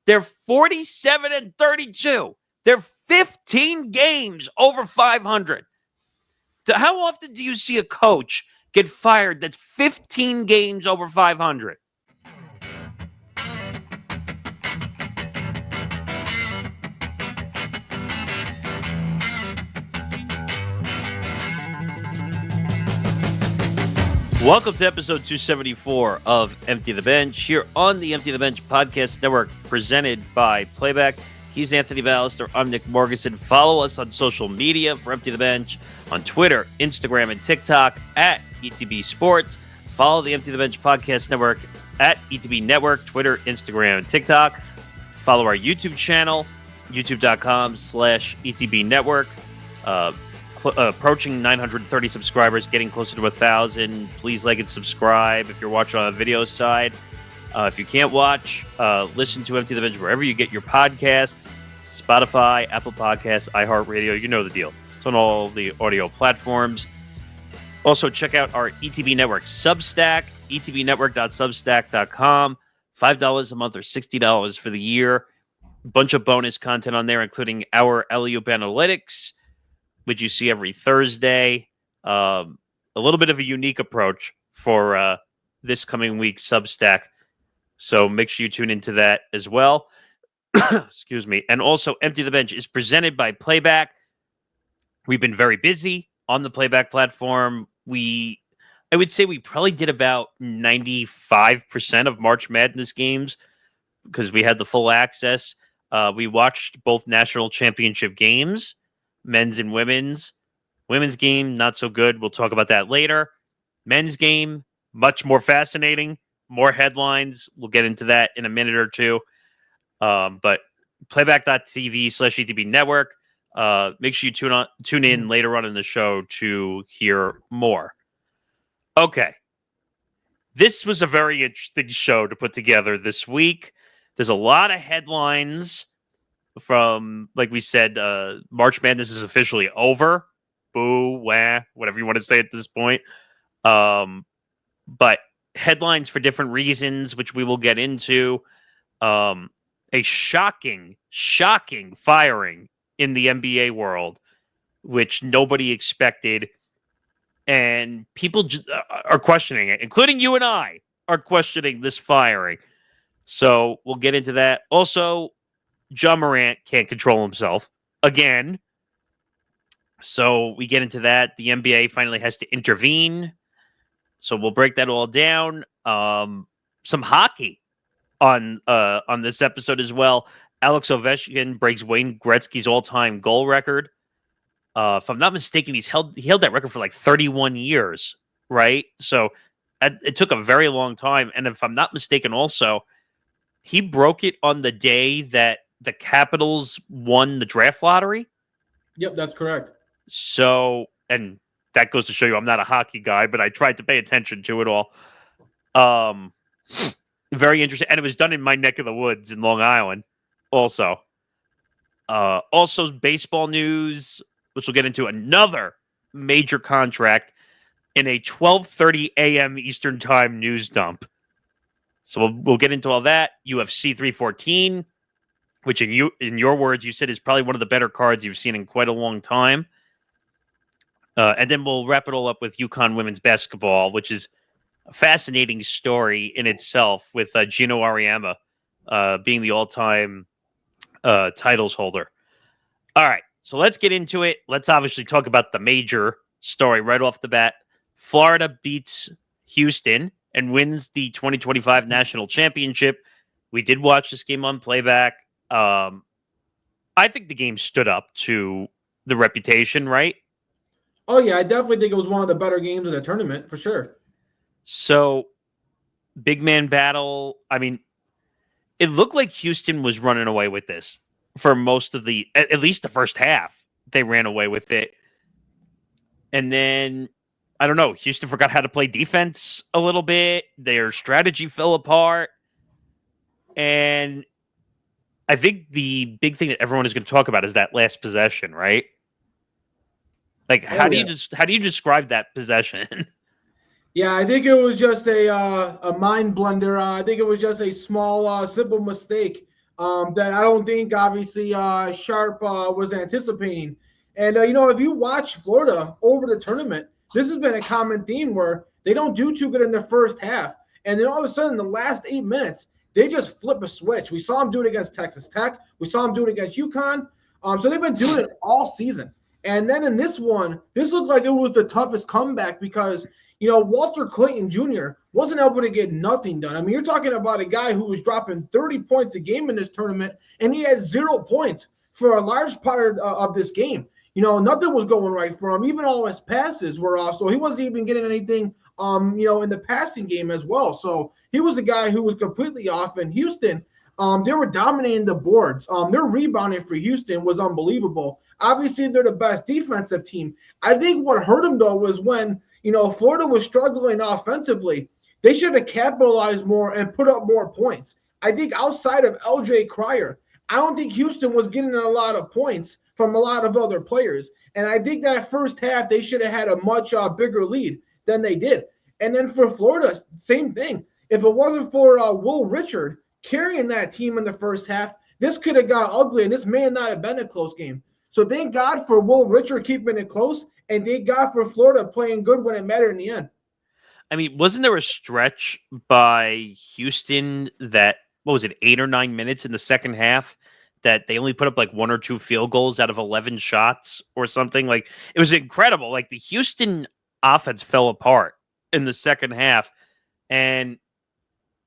They're 47-32. They're 15 games over 500. How often do you see a coach get fired that's 15 games over 500? Welcome to episode 274 of Empty the Bench here on the Empty the Bench podcast network presented by Playback. He's Anthony Balester. I'm Nick Morgasen. Follow us on social media for Empty the Bench on Twitter, Instagram, and TikTok at ETB Sports. Follow the Empty the Bench podcast network at ETB Network, Twitter, Instagram, and TikTok. Follow our YouTube channel, youtube.com/ETB Network. Approaching 930 subscribers, getting closer to 1,000. Please like and subscribe if you're watching on the video side. If you can't watch, listen to Empty the Bench wherever you get your podcast. Spotify, Apple Podcasts, iHeartRadio. You know the deal. It's on all the audio platforms. Also, check out our ETB Network Substack, etbnetwork.substack.com. $5 a month or $60 for the year. Bunch of bonus content on there, including our alley-oop analytics, which you see every Thursday. A little bit of a unique approach for this coming week's Substack. So make sure you tune into that as well. Excuse me. And also, Empty the Bench is presented by Playback. We've been very busy on the Playback platform. I would say we probably did about 95% of March Madness games because we had the full access. We watched both national championship games, men's and women's. Women's game, not so good. We'll talk about that later. Men's game, much more fascinating. More headlines. We'll get into that in a minute or two. But playback.tv/ETB Network. Make sure you tune in later on in the show to hear more. Okay. This was a very interesting show to put together this week. There's a lot of headlines from, like we said, March Madness is officially over. Boo, wah, whatever you want to say at this point. But headlines for different reasons, which we will get into. A shocking firing in the NBA world, which nobody expected. And people are questioning it, including you and I are questioning this firing. So we'll get into that. Also, Morant can't control himself again. So we get into that. The NBA finally has to intervene. So we'll break that all down. Some hockey on this episode as well. Alex Ovechkin breaks Wayne Gretzky's all-time goal record. If I'm not mistaken, he held that record for like 31 years, right? So it took a very long time. And if I'm not mistaken, also, he broke it on the day that the Capitals won the draft lottery. Yep, that's correct. So, and that goes to show you I'm not a hockey guy, but I tried to pay attention to it all. Very interesting. And it was done in my neck of the woods in Long Island also. Also, baseball news, which we'll get into, another major contract in a 12:30 a.m. Eastern Time news dump. So we'll get into all that. UFC 314, which in your words, you said is probably one of the better cards you've seen in quite a long time. And then we'll wrap it all up with UConn women's basketball, which is a fascinating story in itself, with Gino Auriemma being the all-time titles holder. All right, so let's get into it. Let's obviously talk about the major story right off the bat. Florida beats Houston and wins the 2025 national championship. We did watch this game on Playback. I think the game stood up to the reputation, right? Oh, yeah, I definitely think it was one of the better games of the tournament, for sure. So, big man battle. I mean, it looked like Houston was running away with this for most of at least the first half. They ran away with it. And then, I don't know, Houston forgot how to play defense a little bit. Their strategy fell apart. And I think the big thing that everyone is going to talk about is that last possession, right? Like, how do you describe that possession? Yeah, I think it was just a mind blunder. I think it was just a small, simple mistake that I don't think obviously Sharp was anticipating. And if you watch Florida over the tournament, this has been a common theme where they don't do too good in the first half, and then all of a sudden, the last 8 minutes, they just flip a switch. We saw them do it against Texas Tech. We saw them do it against UConn. So they've been doing it all season. And then in this one, this looked like it was the toughest comeback because Walter Clayton Jr. wasn't able to get nothing done. I mean, you're talking about a guy who was dropping 30 points a game in this tournament, and he had 0 points for a large part of this game. Nothing was going right for him. Even all his passes were off, so he wasn't even getting anything, in the passing game as well. So he was a guy who was completely off. And Houston, they were dominating the boards. Their rebounding for Houston was unbelievable. Obviously, they're the best defensive team. I think what hurt them, though, was when Florida was struggling offensively. They should have capitalized more and put up more points. I think outside of LJ Cryer, I don't think Houston was getting a lot of points from a lot of other players. And I think that first half, they should have had a much bigger lead than they did. And then for Florida, same thing. If it wasn't for Will Richard carrying that team in the first half, this could have got ugly, and this may not have been a close game. So thank God for Will Richard keeping it close, and thank God for Florida playing good when it mattered in the end. I mean, wasn't there a stretch by Houston that, 8 or 9 minutes in the second half that they only put up like 1 or 2 field goals out of 11 shots or something? Like, it was incredible. Like, the Houston offense fell apart in the second half. And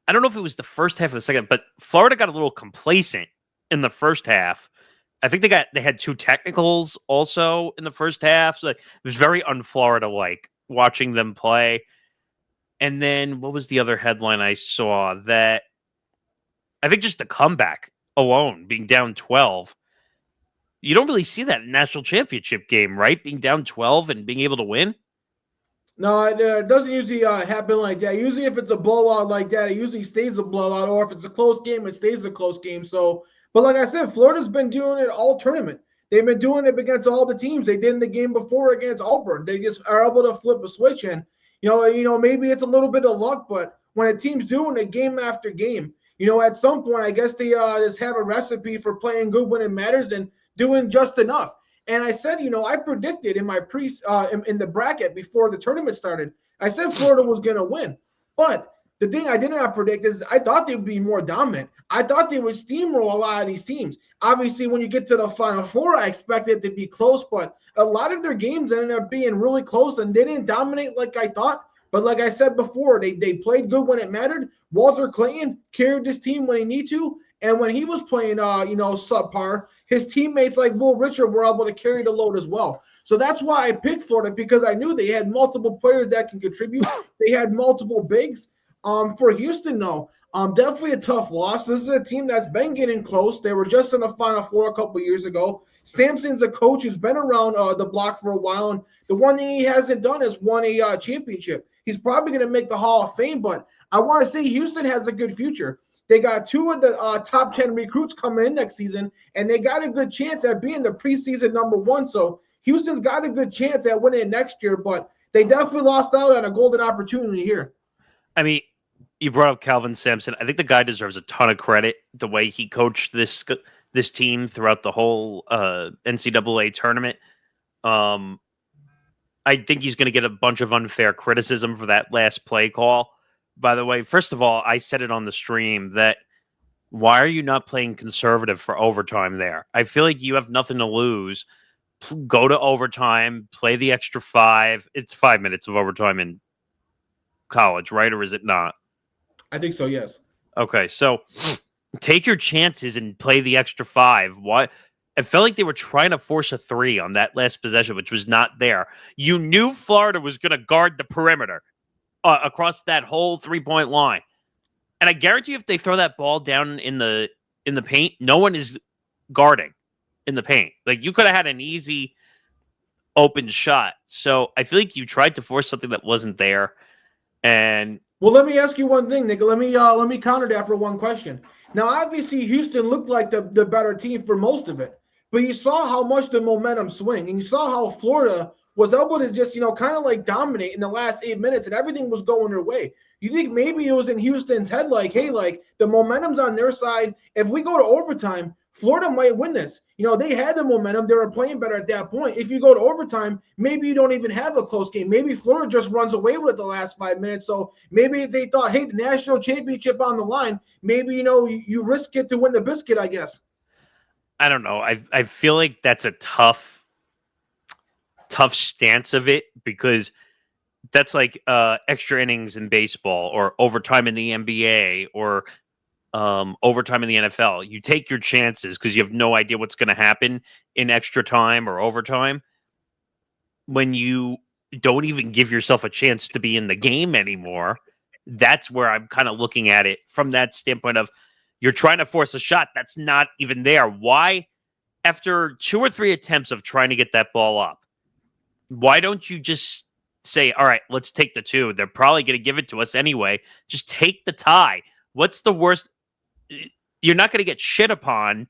I don't know if it was the first half or the second, but Florida got a little complacent in the first half. I think they had 2 technicals also in the first half. So it was very un-Florida-like watching them play. And then what was the other headline I saw? That I think just the comeback alone, being down 12. You don't really see that in a national championship game, right? Being down 12 and being able to win. No, it doesn't usually happen like that. Usually if it's a blowout like that, it usually stays a blowout. Or if it's a close game, it stays a close game. So, but like I said, Florida's been doing it all tournament. They've been doing it against all the teams. They did in the game before against Auburn. They just are able to flip a switch. And, maybe it's a little bit of luck, but when a team's doing it game after game, at some point, I guess they just have a recipe for playing good when it matters and doing just enough. And I said, I predicted in my in the bracket before the tournament started, I said Florida was going to win. But the thing I did not predict is I thought they would be more dominant. I thought they would steamroll a lot of these teams. Obviously, when you get to the Final Four, I expected it to be close, but a lot of their games ended up being really close, and they didn't dominate like I thought. But like I said before, they played good when it mattered. Walter Clayton carried this team when he needed to, and when he was playing, subpar, his teammates like Will Richard were able to carry the load as well. So that's why I picked Florida, because I knew they had multiple players that can contribute. They had multiple bigs. For Houston, though, definitely a tough loss. This is a team that's been getting close. They were just in the Final Four a couple years ago. Sampson's a coach who's been around the block for a while, and the one thing he hasn't done is won a championship. He's probably going to make the Hall of Fame, but I want to say Houston has a good future. They got 2 of the top 10 recruits coming in next season, and they got a good chance at being the preseason number 1. So Houston's got a good chance at winning next year, but they definitely lost out on a golden opportunity here. I mean, you brought up Calvin Sampson. I think the guy deserves a ton of credit, the way he coached this team throughout the whole NCAA tournament. I think he's going to get a bunch of unfair criticism for that last play call. By the way, first of all, I said it on the stream that why are you not playing conservative for overtime there? I feel like you have nothing to lose. Go to overtime, play the extra 5. It's 5 minutes of overtime in college, right? Or is it not? I think so, yes. Okay, so take your chances and play the extra 5. What? I felt like they were trying to force a 3 on that last possession, which was not there. You knew Florida was going to guard the perimeter across that whole 3-point line. And I guarantee you if they throw that ball down in the paint, no one is guarding in the paint. Like, you could have had an easy open shot. So I feel like you tried to force something that wasn't there. And well, let me ask you one thing, Nick. Let me counter that for one question. Now, obviously, Houston looked like the better team for most of it, but you saw how much the momentum swing, and you saw how Florida was able to just, kind of like dominate in the last 8 minutes, and everything was going their way. You think maybe it was in Houston's head, like, hey, like the momentum's on their side. If we go to overtime, Florida might win this. They had the momentum. They were playing better at that point. If you go to overtime, maybe you don't even have a close game. Maybe Florida just runs away with it the last 5 minutes. So maybe they thought, hey, the national championship on the line. Maybe, you risk it to win the biscuit, I guess. I don't know. I feel like that's a tough stance of it, because that's like extra innings in baseball, or overtime in the NBA, or overtime in the NFL. You take your chances because you have no idea what's going to happen in extra time or overtime. When you don't even give yourself a chance to be in the game anymore, that's where I'm kind of looking at it from that standpoint of, you're trying to force a shot that's not even there. Why, after 2 or 3 attempts of trying to get that ball up, why don't you just say, all right, let's take the 2. They're probably going to give it to us anyway. Just take the tie. What's the worst? You're not going to get shit upon,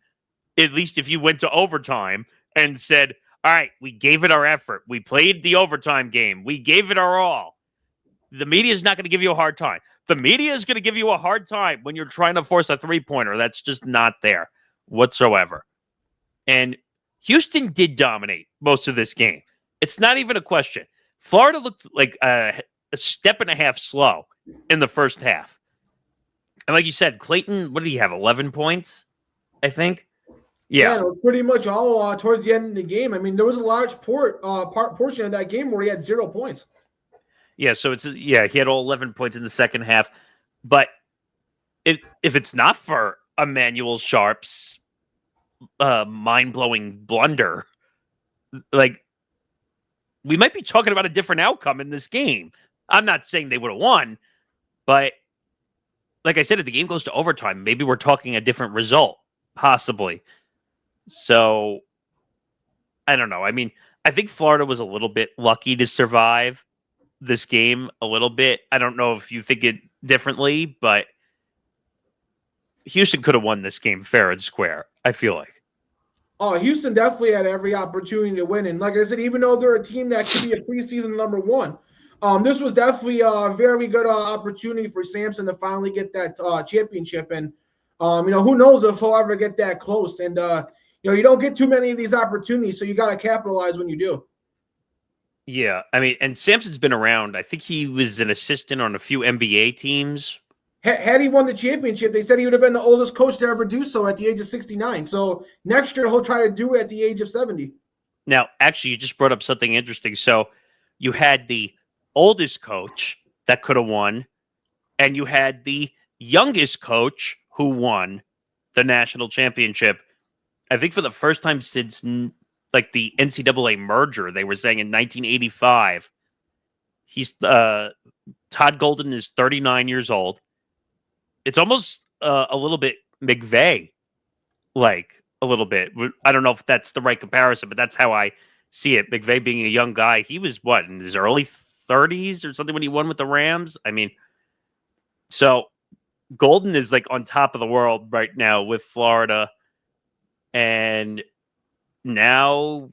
at least if you went to overtime and said, all right, we gave it our effort. We played the overtime game. We gave it our all. The media is not going to give you a hard time. The media is going to give you a hard time when you're trying to force a 3-pointer. That's just not there whatsoever. And Houston did dominate most of this game. It's not even a question. Florida looked like a step and a half slow in the first half. And like you said, Clayton, what did he have? 11 points, I think? Yeah, it was pretty much all towards the end of the game. I mean, there was a large portion of that game where he had 0 points. Yeah, so he had all 11 points in the second half. But if it's not for Emmanuel Sharp's mind-blowing blunder, like, we might be talking about a different outcome in this game. I'm not saying they would have won, but like I said, if the game goes to overtime, maybe we're talking a different result, possibly. So, I don't know. I mean, I think Florida was a little bit lucky to survive this game a little bit. I don't know if you think it differently, but Houston could have won this game fair and square, I feel like. Oh, Houston definitely had every opportunity to win. And like I said, even though they're a team that could be a preseason number 1, this was definitely a very good opportunity for Samson to finally get that championship. And, who knows if he'll ever get that close. And, you don't get too many of these opportunities, so you got to capitalize when you do. Yeah, I mean, and Samson's been around. I think he was an assistant on a few NBA teams. Had he won the championship, they said he would have been the oldest coach to ever do so at the age of 69. So next year, he'll try to do it at the age of 70. Now, actually, you just brought up something interesting. So you had the oldest coach that could have won, and you had the youngest coach who won the national championship. I think for the first time since like the NCAA merger, they were saying in 1985. He's Todd Golden is 39 years old. It's almost a little bit McVay, like a little bit. I don't know if that's the right comparison, but that's how I see it. McVay being a young guy, he was what, in his early 30s or something when he won with the Rams. I mean, so Golden is like on top of the world right now with Florida. And now,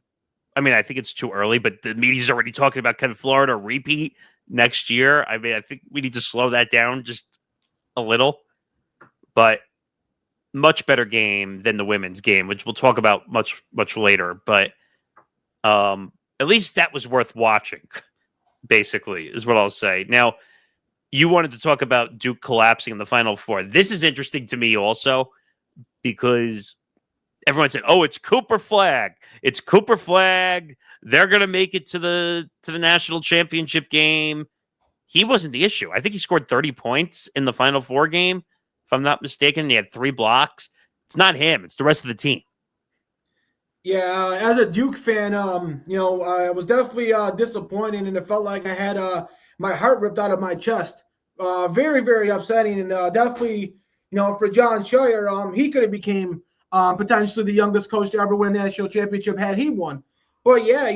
I mean, I think it's too early, but the media's already talking about Kevin Florida repeat next year. I mean, I think we need to slow that down just a little, but much better game than the women's game, which we'll talk about much, much later. But at least that was worth watching, basically, is what I'll say. Now, you wanted to talk about Duke collapsing in the Final Four. This is interesting to me also because everyone said, "Oh, it's Cooper Flag. It's Cooper Flag. They're going to make it to the national championship game." He wasn't the issue. I think he scored 30 points in the Final Four game, if I'm not mistaken. He had 3 blocks. It's not him. It's the rest of the team. Yeah, as a Duke fan, I was definitely disappointed, and it felt like I had my heart ripped out of my chest. Very, very upsetting, and definitely, for John Scheyer, he could have became potentially the youngest coach to ever win a national championship had he won. But yeah,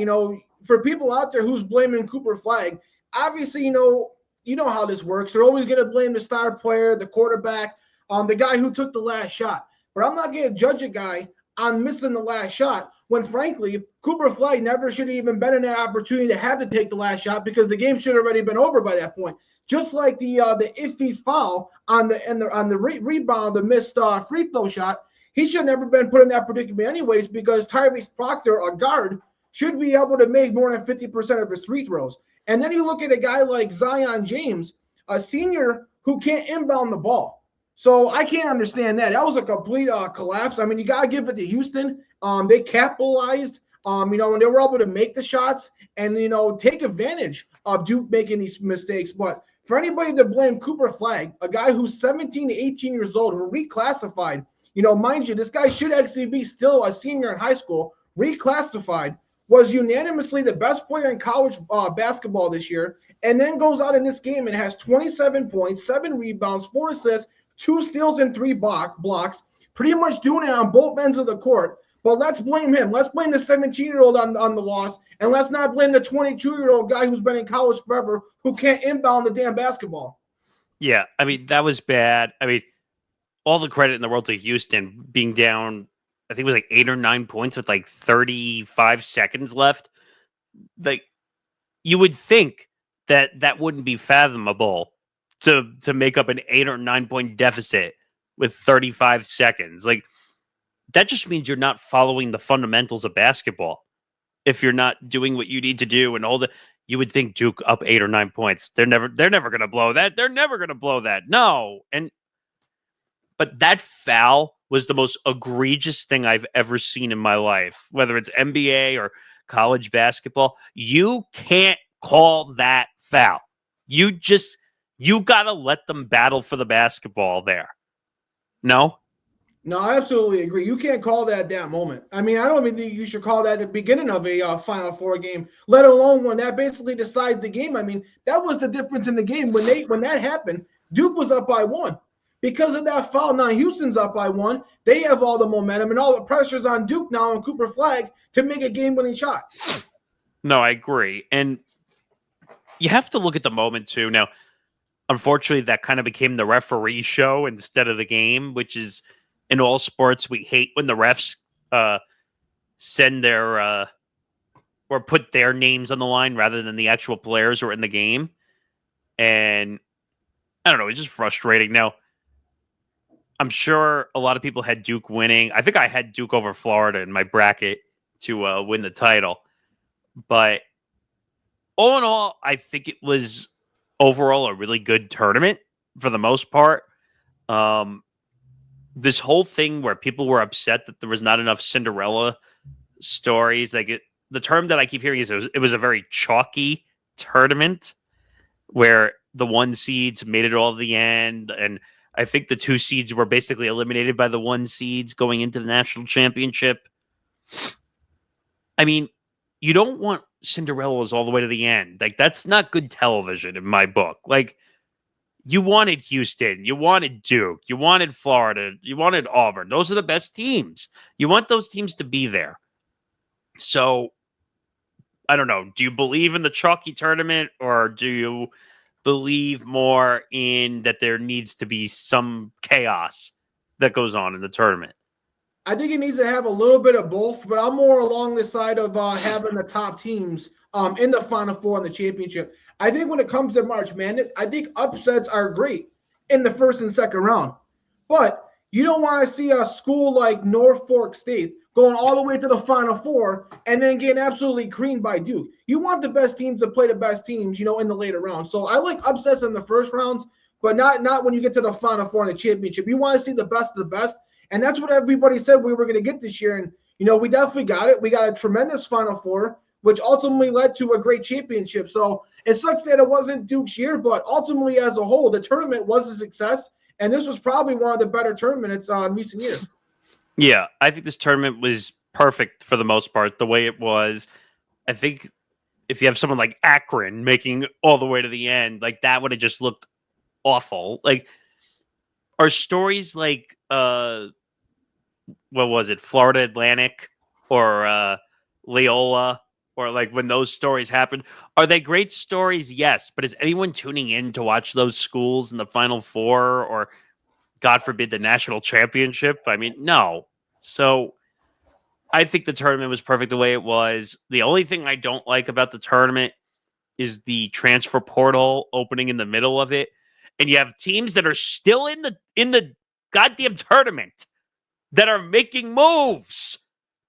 for people out there who's blaming Cooper Flag, obviously, you know how this works. They're always going to blame the star player, the quarterback, the guy who took the last shot. But I'm not going to judge a guy on missing the last shot when frankly, Cooper Flag never should have even been in that opportunity to have to take the last shot because the game should have already been over by that point. Just like the iffy foul on the rebound, the missed free throw shot, he should have never been put in that predicament anyways because Tyrese Proctor, a guard, should be able to make more than 50% of his free throws. And then you look at a guy like Zion James, a senior who can't inbound the ball. So I can't understand that. That was a complete collapse. I mean, you got to give it to Houston. They capitalized, and they were able to make the shots and, take advantage of Duke making these mistakes. But for anybody to blame Cooper Flag, a guy who's 17 to 18 years old, who reclassified, mind you, this guy should actually be still a senior in high school, reclassified, was unanimously the best player in college basketball this year, and then goes out in this game and has 27 points, 7 rebounds, 4 assists, 2 steals, and 3 blocks, pretty much doing it on both ends of the court. But let's blame him. Let's blame the 17-year-old on the loss, and let's not blame the 22-year-old guy who's been in college forever who can't inbound the damn basketball. Yeah, I mean, that was bad. I mean, all the credit in the world to Houston being down, I think it was like 8 or 9 points with like 35 seconds left. Like, you would think that wouldn't be fathomable to make up an 8 or 9 point deficit with 35 seconds. Like, that just means you're not following the fundamentals of basketball. If you're not doing what you need to do and all the, you would think Duke up 8 or 9 points. They're never going to blow that. They're never going to blow that. No. But that foul was the most egregious thing I've ever seen in my life, whether it's NBA or college basketball. You can't call that foul. You got to let them battle for the basketball there. No? No, I absolutely agree. You can't call that moment. I mean, I don't even think you should call that the beginning of a Final Four game, let alone when that basically decides the game. I mean, that was the difference in the game. When that happened, Duke was up by 1. Because of that foul, now Houston's up by 1. They have all the momentum, and all the pressure's on Duke now on Cooper Flag to make a game-winning shot. No, I agree. And you have to look at the moment, too. Now, unfortunately, that kind of became the referee show instead of the game, which is, in all sports, we hate when the refs send their or put their names on the line rather than the actual players who are in the game. And I don't know, it's just frustrating. Now, I'm sure a lot of people had Duke winning. I think I had Duke over Florida in my bracket to win the title. But all in all, I think it was overall a really good tournament for the most part. This whole thing where people were upset that there was not enough Cinderella stories, the term that I keep hearing is it was a very chalky tournament where the 1 seeds made it all to the end, and I think the 2 seeds were basically eliminated by the 1 seeds going into the national championship. I mean, you don't want Cinderellas all the way to the end. Like, that's not good television in my book. Like, you wanted Houston, you wanted Duke, you wanted Florida, you wanted Auburn. Those are the best teams. You want those teams to be there. So, I don't know. Do you believe in the chalky tournament, or do you believe more in that there needs to be some chaos that goes on in the tournament? I think it needs to have a little bit of both, but I'm more along the side of having the top teams in the Final Four and the championship. I think when it comes to March Madness, I think upsets are great in the first and second round. But you don't want to see a school like Norfolk State going all the way to the Final Four and then getting absolutely creamed by Duke. You want the best teams to play the best teams, in the later rounds. So I like upsets in the first rounds, but not when you get to the Final Four and the championship. You want to see the best of the best. And that's what everybody said we were going to get this year. And, we definitely got it. We got a tremendous Final Four, which ultimately led to a great championship. So it sucks that it wasn't Duke's year, but ultimately as a whole, the tournament was a success. And this was probably one of the better tournaments in recent years. Yeah, I think this tournament was perfect for the most part, the way it was. I think if you have someone like Akron making all the way to the end, like that would have just looked awful. Like, are stories like what was it, Florida Atlantic or Loyola, or like when those stories happen, are they great stories? Yes, but is anyone tuning in to watch those schools in the Final Four or, God forbid, the national championship? I mean, no. So I think the tournament was perfect the way it was. The only thing I don't like about the tournament is the transfer portal opening in the middle of it, and you have teams that are still in the goddamn tournament that are making moves.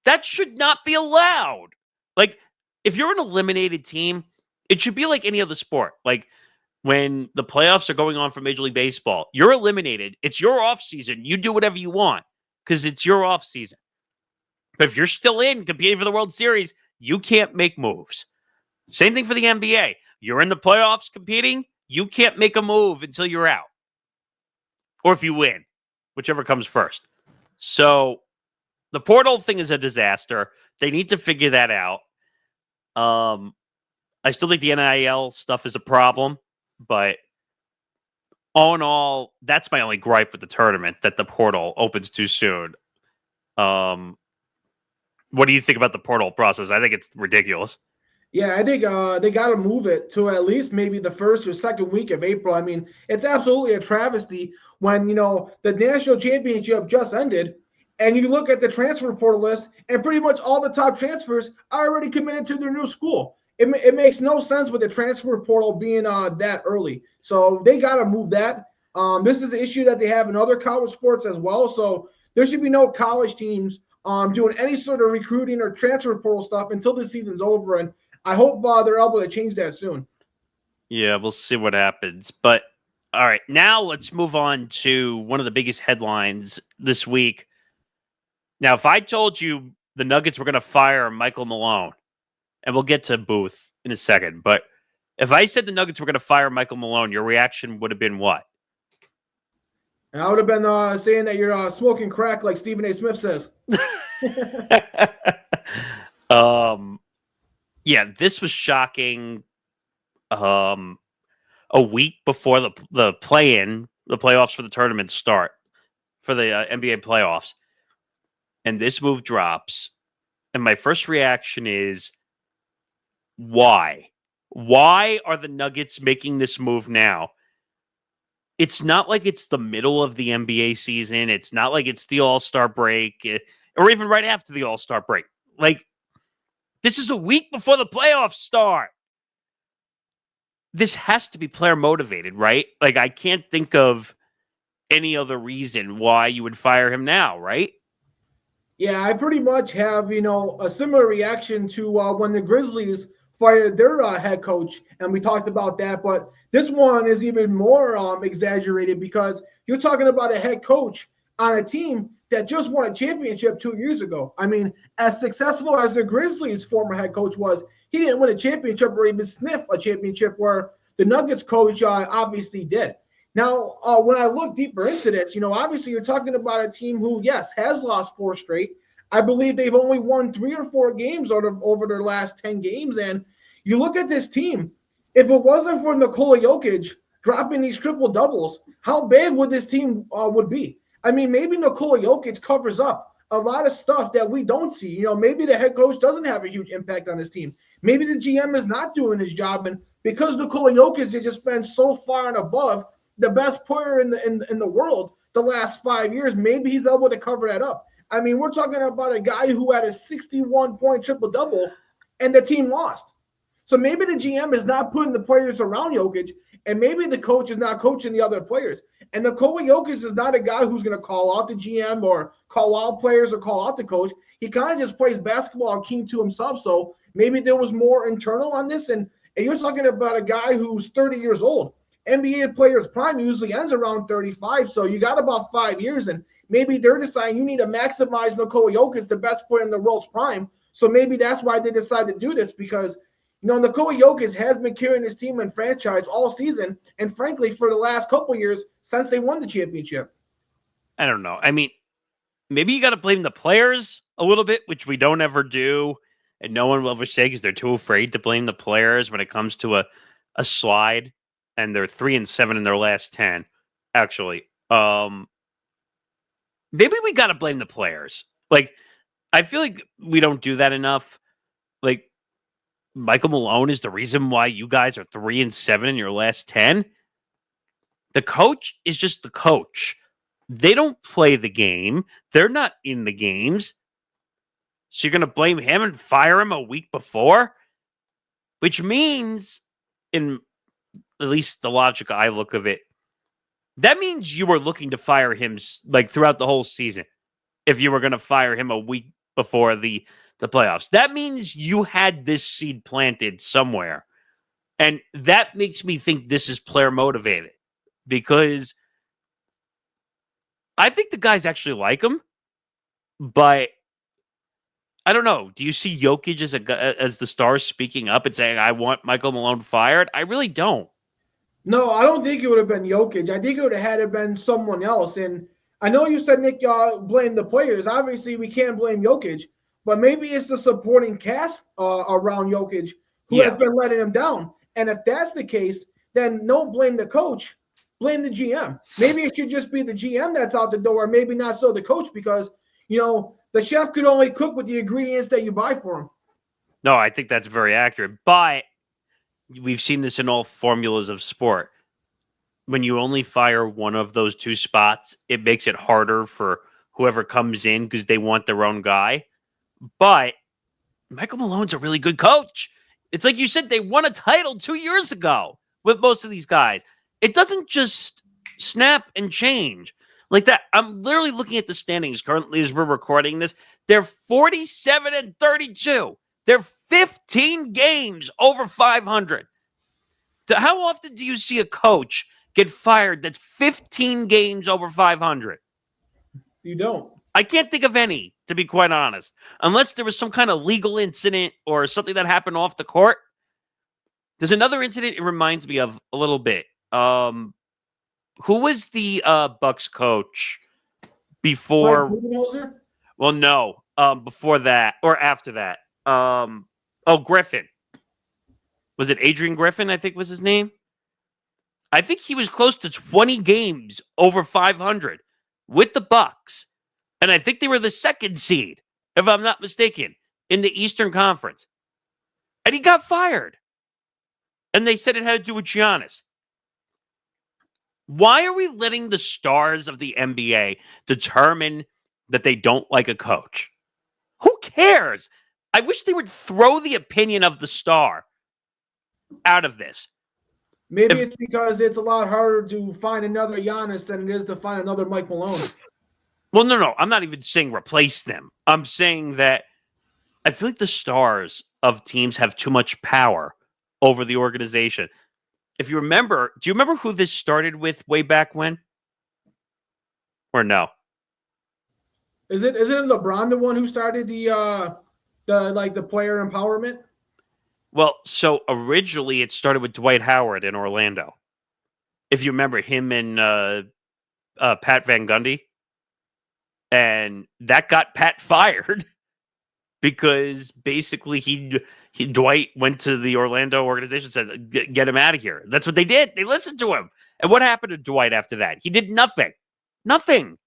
That should not be allowed. Like, if you're an eliminated team, it should be like any other sport. Like, when the playoffs are going on for Major League Baseball, you're eliminated. It's your off season. You do whatever you want because it's your off season. But if you're still in competing for the World Series, you can't make moves. Same thing for the NBA. You're in the playoffs competing, you can't make a move until you're out. Or if you win, whichever comes first. So the portal thing is a disaster. They need to figure that out. I still think the NIL stuff is a problem, but all in all, that's my only gripe with the tournament, that the portal opens too soon. What do you think about the portal process? I think it's ridiculous. Yeah, I think they got to move it to at least maybe the first or second week of April. I mean, it's absolutely a travesty when, the national championship just ended and you look at the transfer portal list and pretty much all the top transfers are already committed to their new school. It makes no sense with the transfer portal being that early. So they got to move that. This is the issue that they have in other college sports as well. So there should be no college teams doing any sort of recruiting or transfer portal stuff until the season's over. And I hope they're able to change that soon. Yeah, we'll see what happens. But all right, now let's move on to one of the biggest headlines this week. Now, if I told you the Nuggets were going to fire Michael Malone, and we'll get to Booth in a second, but if I said the Nuggets were going to fire Michael Malone, your reaction would have been what? And I would have been saying that you're smoking crack like Stephen A. Smith says. Yeah, this was shocking. A week before the play-in, the playoffs for the tournament start, for the NBA playoffs, and this move drops, and my first reaction is, why? Why are the Nuggets making this move now? It's not like it's the middle of the NBA season. It's not like it's the All-Star break, or even right after the All-Star break. Like, this is a week before the playoffs start. This has to be player motivated, right? Like, I can't think of any other reason why you would fire him now, right? Yeah, I pretty much have, a similar reaction to when the Grizzlies fired their head coach, and we talked about that. But this one is even more exaggerated because you're talking about a head coach on a team that just won a championship 2 years ago. I mean, as successful as the Grizzlies' former head coach was, he didn't win a championship or even sniff a championship where the Nuggets coach obviously did. Now, when I look deeper into this, obviously you're talking about a team who, yes, has lost 4 straight. I believe they've only won 3 or 4 games over their last 10 games. And you look at this team, if it wasn't for Nikola Jokic dropping these triple doubles, how bad would this team would be? I mean, maybe Nikola Jokic covers up a lot of stuff that we don't see. Maybe the head coach doesn't have a huge impact on his team. Maybe the GM is not doing his job, and because Nikola Jokic has just been so far and above the best player in the world the last 5 years, maybe he's able to cover that up. I mean, we're talking about a guy who had a 61-point triple-double, and the team lost. So maybe the GM is not putting the players around Jokic, and maybe the coach is not coaching the other players. And Nikola Jokic is not a guy who's going to call out the GM or call out players or call out the coach. He kind of just plays basketball keen to himself. So maybe there was more internal on this. And you're talking about a guy who's 30 years old. NBA players' prime usually ends around 35. So you got about 5 years, and maybe they're deciding you need to maximize Nikola Jokic, the best player in the world's prime. So maybe that's why they decided to do this, because Nikola Jokic has been carrying his team and franchise all season, and frankly, for the last couple years since they won the championship. I don't know. I mean, maybe you got to blame the players a little bit, which we don't ever do, and no one will ever say because they're too afraid to blame the players when it comes to a slide, and they're 3-7 in their last 10. Actually, maybe we got to blame the players. Like, I feel like we don't do that enough. Like, Michael Malone is the reason why you guys are 3-7 in your last 10. The coach is just the coach. They don't play the game. They're not in the games. So you're going to blame him and fire him a week before? Which means, in at least the logic I look of it, that means you were looking to fire him like throughout the whole season. If you were going to fire him a week before the playoffs, that means you had this seed planted somewhere. And that makes me think this is player motivated, because I think the guys actually like him, but I don't know. Do you see Jokic as the star speaking up and saying, I want Michael Malone fired? I really don't. No, I don't think it would have been Jokic. I think it would have had to been someone else. And I know you said, Nick, blame the players. Obviously, we can't blame Jokic, but maybe it's the supporting cast around Jokic who has been letting him down. And if that's the case, then don't blame the coach, blame the GM. Maybe it should just be the GM that's out the door, maybe not so the coach, because, the chef could only cook with the ingredients that you buy for him. No, I think that's very accurate. But we've seen this in all formulas of sport. When you only fire one of those two spots, it makes it harder for whoever comes in because they want their own guy. But Michael Malone's a really good coach. It's like you said, they won a title 2 years ago with most of these guys. It doesn't just snap and change like that. I'm literally looking at the standings currently as we're recording this. They're 47-32. They're 15 games over 500. How often do you see a coach get fired that's 15 games over 500? You don't. I can't think of any, to be quite honest, unless there was some kind of legal incident or something that happened off the court. There's another incident it reminds me of a little bit. Who was the Bucks coach before? Well, no. Before that or after that. Griffin. Was it Adrian Griffin, I think was his name? I think he was close to 20 games over 500 with the Bucks. And I think they were the second seed, if I'm not mistaken, in the Eastern Conference. And he got fired. And they said it had to do with Giannis. Why are we letting the stars of the NBA determine that they don't like a coach? Who cares? I wish they would throw the opinion of the star out of this. Maybe it's because it's a lot harder to find another Giannis than it is to find another Mike Malone. Well, no. I'm not even saying replace them. I'm saying that I feel like the stars of teams have too much power over the organization. If you remember, do you remember who this started with way back when? Or no? Isn't LeBron the one who started the player empowerment? Well, so originally it started with Dwight Howard in Orlando. If you remember him and Pat Van Gundy. And that got Pat fired because basically Dwight went to the Orlando organization and said, get him out of here. That's what they did. They listened to him. And what happened to Dwight after that? He did nothing. Nothing.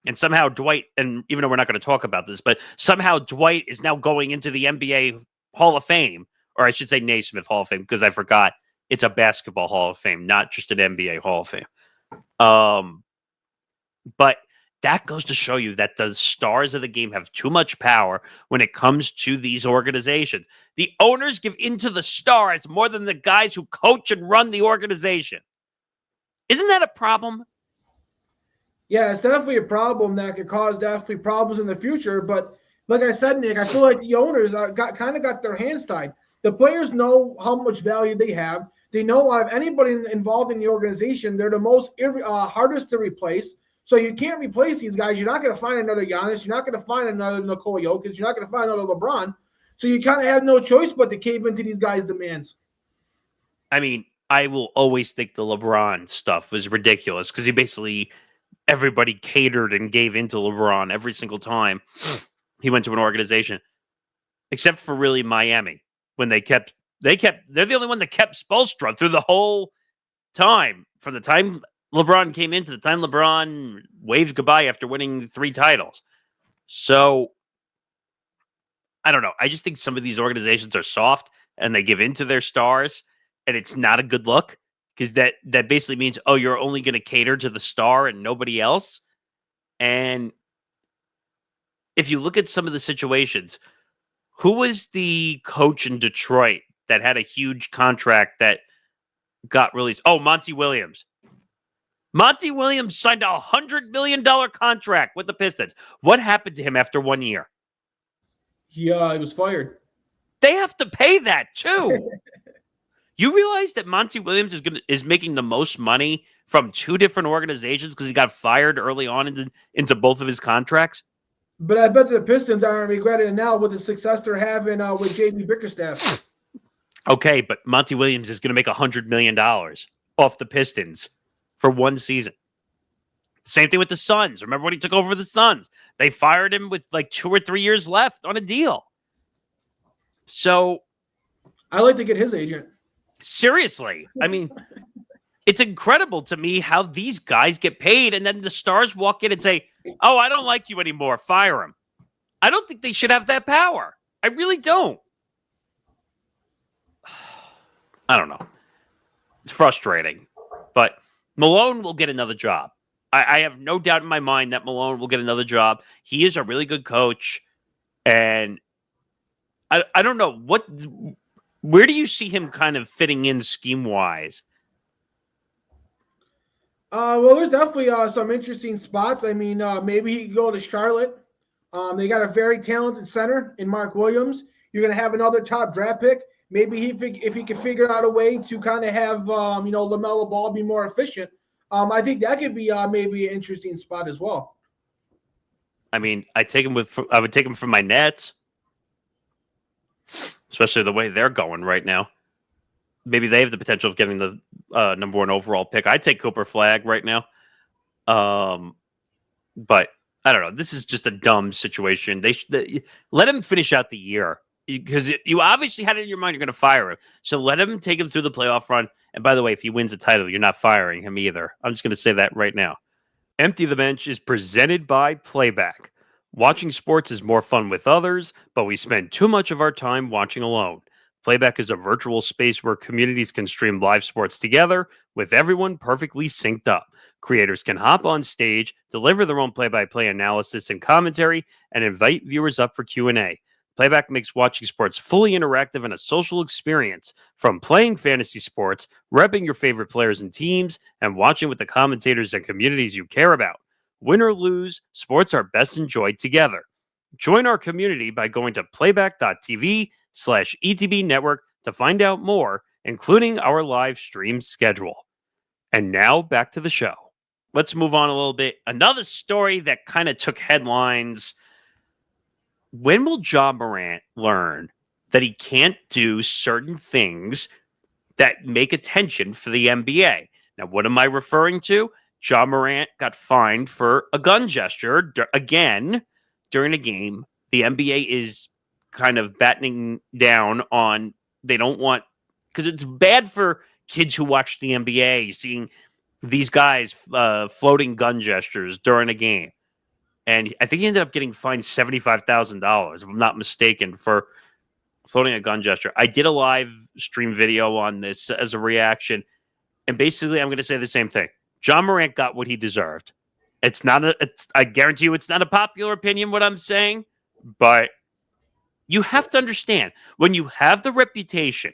And somehow Dwight, and even though we're not going to talk about this, but somehow Dwight is now going into the NBA Hall of Fame, or I should say Naismith Hall of Fame, because I forgot it's a basketball Hall of Fame, not just an NBA Hall of Fame. But that goes to show you that the stars of the game have too much power when it comes to these organizations. The owners give in to the stars more than the guys who coach and run the organization. Isn't that a problem? Yeah, it's definitely a problem that could cause definitely problems in the future. But like I said, Nick, I feel like the owners got their hands tied. The players know how much value they have. They know out of anybody involved in the organization, they're the most hardest to replace. So you can't replace these guys. You're not going to find another Giannis. You're not going to find another Nikola Jokic. You're not going to find another LeBron. So you kind of have no choice but to cave into these guys' demands. I mean, I will always think the LeBron stuff was ridiculous because everybody catered and gave into LeBron every single time he went to an organization, except for really Miami when they're the only one that kept Spoelstra through the whole time, from the time LeBron came in to the time LeBron waved goodbye after winning 3 titles. So, I don't know. I just think some of these organizations are soft and they give in to their stars, and it's not a good look because that basically means, oh, you're only going to cater to the star and nobody else. And if you look at some of the situations, who was the coach in Detroit that had a huge contract that got released? Oh, Monty Williams. Monty Williams signed a $100 million contract with the Pistons. What happened to him after 1 year? He was fired. They have to pay that too. You realize that Monty Williams is making the most money from 2 different organizations because he got fired early on into both of his contracts? But I bet the Pistons aren't regretting it now with the success they're having with JB Bickerstaff. Okay, but Monty Williams is going to make $100 million off the Pistons for 1 season. Same thing with the Suns. Remember when he took over the Suns? They fired him with like 2 or 3 years left on a deal. So I like to get his agent. Seriously. I mean, it's incredible to me how these guys get paid and then the stars walk in and say, oh, I don't like you anymore. Fire him. I don't think they should have that power. I really don't. I don't know. It's frustrating. But Malone will get another job. I have no doubt in my mind that Malone will get another job. He is a really good coach. And I don't know. Where do you see him kind of fitting in scheme-wise? Well, there's definitely some interesting spots. I mean, maybe he could go to Charlotte. They got a very talented center in Mark Williams. You're going to have another top draft pick. Maybe if he can figure out a way to kind of have LaMelo Ball be more efficient. I think that could be maybe an interesting spot as well. I mean, I would take him from my Nets, especially the way they're going right now. Maybe they have the potential of getting the number 1 overall pick. I'd take Cooper Flag right now. But I don't know. This is just a dumb situation. Let him finish out the year because you obviously had it in your mind you're going to fire him. So let him take him through the playoff run. And by the way, if he wins a title, you're not firing him either. I'm just going to say that right now. Empty the Bench is presented by Playback. Watching sports is more fun with others, but we spend too much of our time watching alone. Playback is a virtual space where communities can stream live sports together with everyone perfectly synced up. Creators can hop on stage, deliver their own play-by-play analysis and commentary, and invite viewers up for Q&A. Playback makes watching sports fully interactive and a social experience, from playing fantasy sports, repping your favorite players and teams, and watching with the commentators and communities you care about. Win or lose, sports are best enjoyed together. Join our community by going to playback.tv/ETB network to find out more, including our live stream schedule. And now back to the show. Let's move on a little bit. Another story that kind of took headlines. When will Ja Morant learn that he can't do certain things that make attention for the NBA? Now, what am I referring to? Ja Morant got fined for a gun gesture again during a game. The NBA is kind of battening down on, they don't want, because it's bad for kids who watch the NBA seeing these guys floating gun gestures during a game. And I think he ended up getting fined $75,000, if I'm not mistaken, for floating a gun gesture. I did a live stream video on this as a reaction. And basically, I'm going to say the same thing. Ja Morant got what he deserved. I guarantee you it's not a popular opinion what I'm saying, but you have to understand, when you have the reputation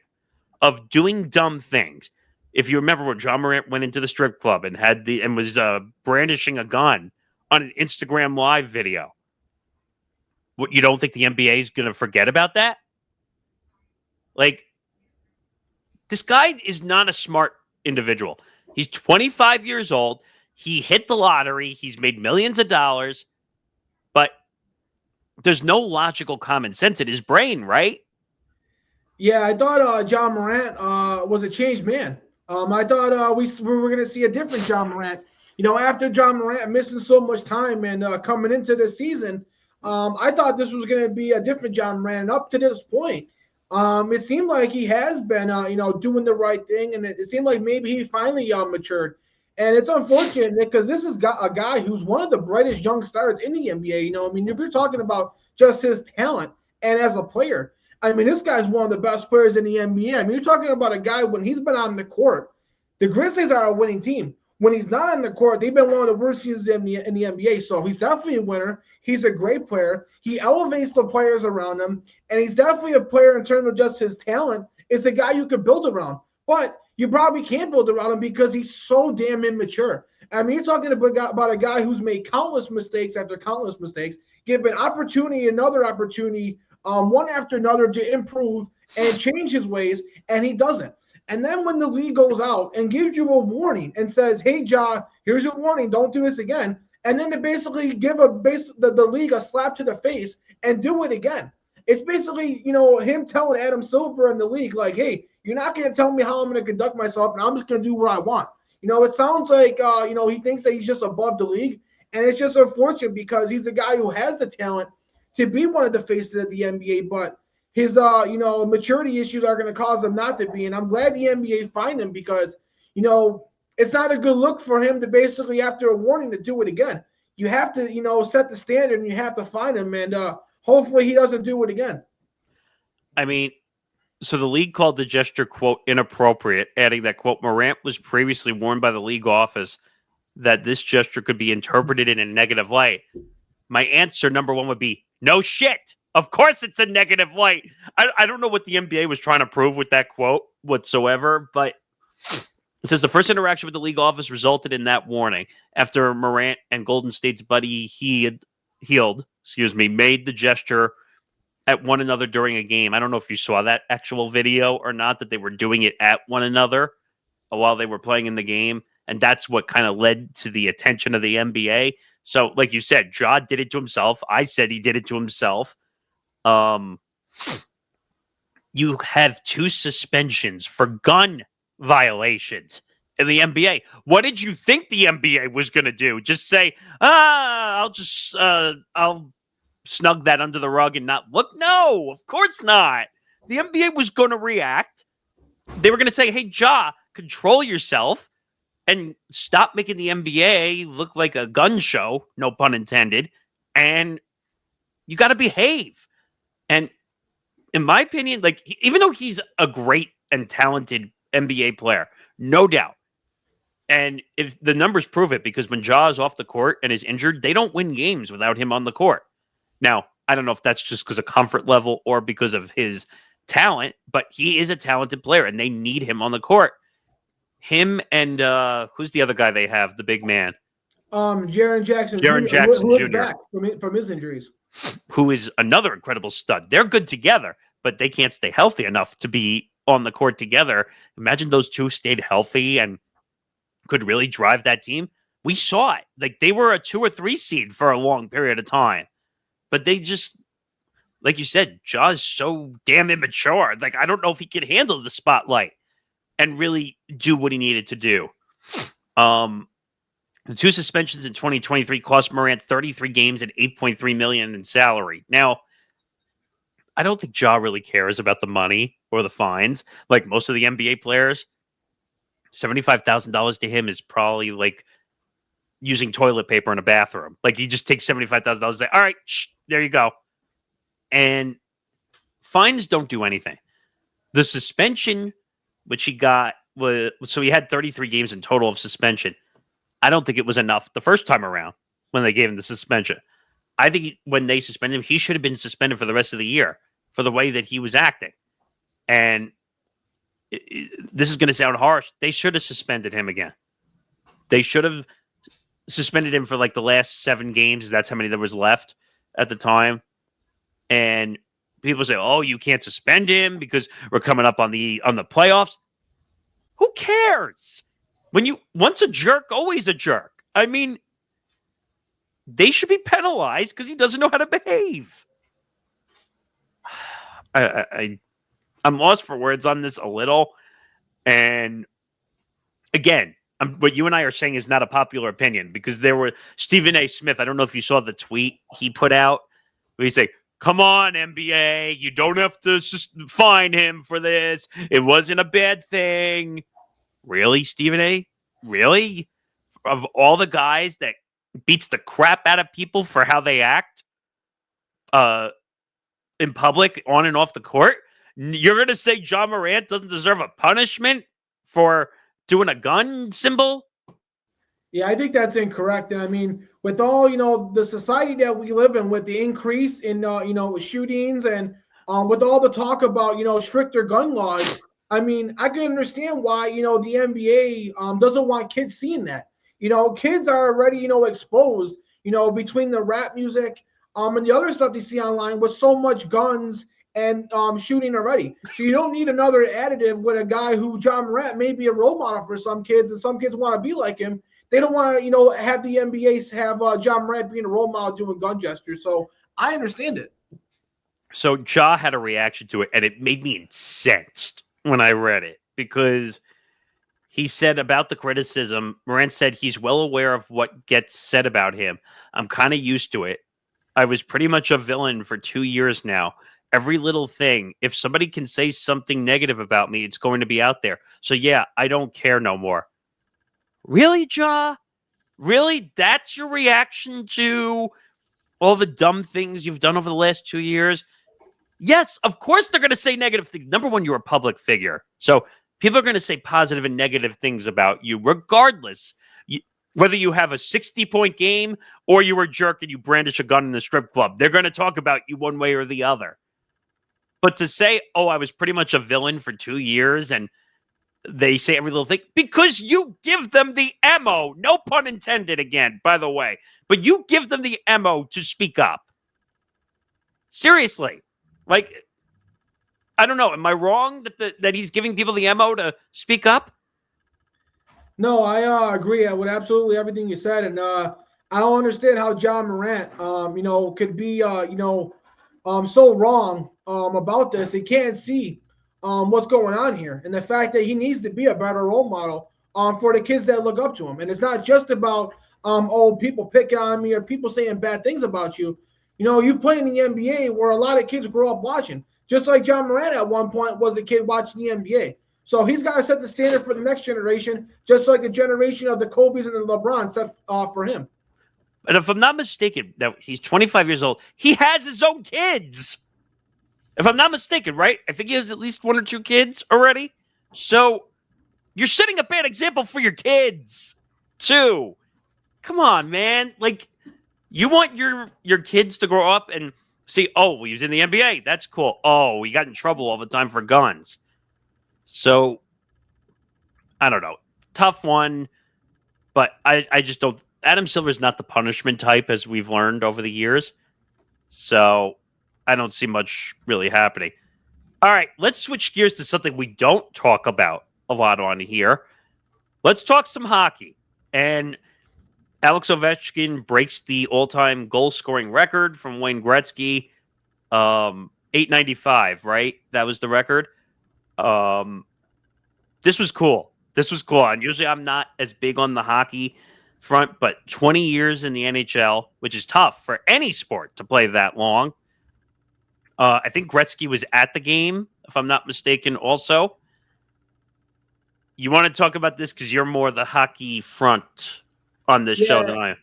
of doing dumb things, if you remember when Ja Morant went into the strip club and was brandishing a gun on an Instagram live video, what, you don't think the NBA is going to forget about that? Like, this guy is not a smart individual. He's 25 years old. He hit the lottery. He's made millions of dollars, but there's no logical common sense in his brain, right? Yeah, I thought Ja Morant was a changed man. I thought we were going to see a different Ja Morant. After Ja Morant missing so much time and coming into the season, I thought this was going to be a different Ja Morant. And up to this point, it seemed like he has been, doing the right thing, and it seemed like maybe he finally matured. And it's unfortunate because this is a guy who's one of the brightest young stars in the NBA. If you're talking about just his talent and as a player, this guy's one of the best players in the NBA. You're talking about a guy when he's been on the court. The Grizzlies are a winning team. when he's not on the court, they've been one of the worst teams in the NBA. So he's definitely a winner. He's a great player. He elevates the players around him, and he's definitely a player in terms of just his talent. It's a guy you could build around, but you probably can't build around him because he's so damn immature. I mean, you're talking about a guy who's made countless mistakes after countless mistakes, given opportunity, another opportunity, one after another to improve and change his ways, and he doesn't. And then when the league goes out and gives you a warning and says, "Hey, Ja, here's your warning. Don't do this again," and then to basically give the league a slap to the face and do it again. It's basically, him telling Adam Silver and the league, like, "Hey, you're not going to tell me how I'm going to conduct myself, and I'm just going to do what I want." It sounds like, he thinks that he's just above the league, and it's just unfortunate because he's a guy who has the talent to be one of the faces of the NBA, but his maturity issues are going to cause him not to be. And I'm glad the NBA fined him because, it's not a good look for him to basically, after a warning, to do it again. You have to, set the standard and you have to fine him. And hopefully he doesn't do it again. I mean, so the league called the gesture, quote, inappropriate, adding that, quote, Morant was previously warned by the league office that this gesture could be interpreted in a negative light. My answer, number one, would be no shit. Of course it's a negative light. I don't know what the NBA was trying to prove with that quote whatsoever, but it says the first interaction with the league office resulted in that warning after Morant and Golden State's buddy Hield, made the gesture at one another during a game. I don't know if you saw that actual video or not, that they were doing it at one another while they were playing in the game. And that's what kind of led to the attention of the NBA. So, like you said, Ja did it to himself. I said he did it to himself. You have 2 suspensions for gun violations in the NBA. What did you think the NBA was going to do? Just say, I'll snug that under the rug and not look? No, of course not. The NBA was going to react. They were going to say, hey, Ja, control yourself and stop making the NBA look like a gun show, no pun intended, and you got to behave. And in my opinion, like, even though he's a great and talented NBA player, no doubt, and if the numbers prove it, because when Ja is off the court and is injured, they don't win games without him on the court. Now, I don't know if that's just because of comfort level or because of his talent, but he is a talented player, and they need him on the court. Him and who's the other guy they have, the big man? Jaren Jackson Jr. Back from his injuries. Who is another incredible stud. They're good together, but they can't stay healthy enough to be on the court together. Imagine those two stayed healthy and could really drive that team. We saw it. Like, they were a 2 or 3 seed for a long period of time. But they just, like you said, Ja's so damn immature. Like, I don't know if he could handle the spotlight and really do what he needed to do. The 2 suspensions in 2023 cost Morant 33 games and $8.3 million in salary. Now, I don't think Ja really cares about the money or the fines. Like most of the NBA players, $75,000 to him is probably like using toilet paper in a bathroom. Like, he just takes $75,000 and say, all right, there you go. And fines don't do anything. The suspension, which he got, so he had 33 games in total of suspension. I don't think it was enough the first time around when they gave him the suspension. I think when they suspended him, he should have been suspended for the rest of the year for the way that he was acting. And this is going to sound harsh. They should have suspended him again. They should have suspended him for like the last 7 games. That's how many there was left at the time. And people say, oh, you can't suspend him because we're coming up on the playoffs. Who cares? Once a jerk, always a jerk. I mean, they should be penalized because he doesn't know how to behave. I'm lost for words on this a little. And again, what you and I are saying is not a popular opinion, because there were Stephen A. Smith. I don't know if you saw the tweet he put out where he said, come on, NBA, you don't have to just fine him for this. It wasn't a bad thing. Really, Stephen A.? Really? Of all the guys that beats the crap out of people for how they act in public, on and off the court, you're going to say Ja Morant doesn't deserve a punishment for doing a gun symbol? Yeah, I think that's incorrect. And I mean, with all the society that we live in, with the increase in shootings, and with all the talk about stricter gun laws, I mean, I can understand why the NBA doesn't want kids seeing that. Kids are already exposed between the rap music and the other stuff they see online with so much guns and shooting already. So you don't need another additive with a guy who John Morant may be a role model for some kids, and some kids want to be like him. They don't want to, have the NBA have John Morant being a role model doing gun gestures. So I understand it. So Ja had a reaction to it, and it made me incensed when I read it because he said about the criticism, Morant said he's well aware of what gets said about him. I'm kind of used to it. I was pretty much a villain for 2 years now. Every little thing, if somebody can say something negative about me, it's going to be out there. So yeah, I don't care no more. Really, Ja? Really? That's your reaction to all the dumb things you've done over the last 2 years? Yes, of course they're going to say negative things. Number one, you're a public figure. So people are going to say positive and negative things about you, regardless. Whether you have a 60-point game or you were a jerk and you brandish a gun in the strip club, they're going to talk about you one way or the other. But to say, oh, I was pretty much a villain for 2 years and they say every little thing, because you give them the ammo, no pun intended again, by the way, but you give them the ammo to speak up. Seriously. Like, I don't know. Am I wrong that he's giving people the ammo to speak up? No, I agree with absolutely everything you said, and I don't understand how John Morant, could be, so wrong about this. He can't see what's going on here, and the fact that he needs to be a better role model for the kids that look up to him. And it's not just about people picking on me or people saying bad things about you. You play in the NBA where a lot of kids grow up watching. Just like John Morant at one point was a kid watching the NBA. So he's got to set the standard for the next generation, just like the generation of the Kobe's and the LeBron set for him. And if I'm not mistaken, now he's 25 years old. He has his own kids. If I'm not mistaken, right? I think he has at least 1 or 2 kids already. So you're setting a bad example for your kids, too. Come on, man. Like, you want your kids to grow up and see, oh, he was in the NBA. That's cool. Oh, he got in trouble all the time for guns. So, I don't know. Tough one. But I just don't. Adam Silver's not the punishment type, as we've learned over the years. So, I don't see much really happening. All right, let's switch gears to something we don't talk about a lot on here. Let's talk some hockey. And Alex Ovechkin breaks the all-time goal-scoring record from Wayne Gretzky, 895, right? That was the record. This was cool. And usually I'm not as big on the hockey front, but 20 years in the NHL, which is tough for any sport to play that long. I think Gretzky was at the game, if I'm not mistaken, also. You want to talk about this because you're more the hockey front on this show than I am.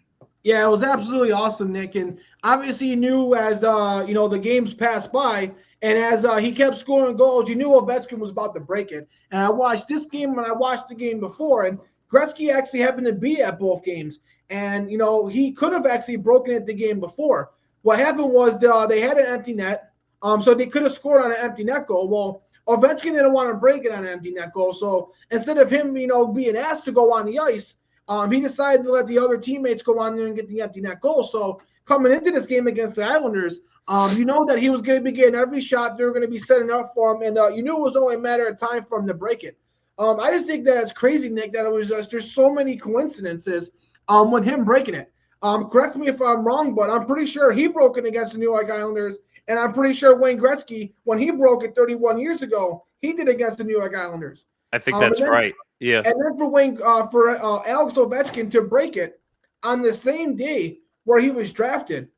Yeah, it was absolutely awesome, Nick. And obviously you knew as, the games passed by and as he kept scoring goals, you knew Ovechkin was about to break it. And I watched this game and I watched the game before, and Gretzky actually happened to be at both games. And, he could have actually broken it the game before. What happened was they had an empty net, so they could have scored on an empty net goal. Well, Ovechkin didn't want to break it on an empty net goal. So instead of him, being asked to go on the ice, he decided to let the other teammates go on there and get the empty net goal. So coming into this game against the Islanders, that he was going to be getting every shot. They were going to be setting up for him. And you knew it was only a matter of time for him to break it. I just think that it's crazy, Nick, that it was just there's so many coincidences with him breaking it. Correct me if I'm wrong, but I'm pretty sure he broke it against the New York Islanders. And I'm pretty sure Wayne Gretzky, when he broke it 31 years ago, he did against the New York Islanders. I think that's right. Yeah. And then for Alex Ovechkin to break it on the same day where he was drafted,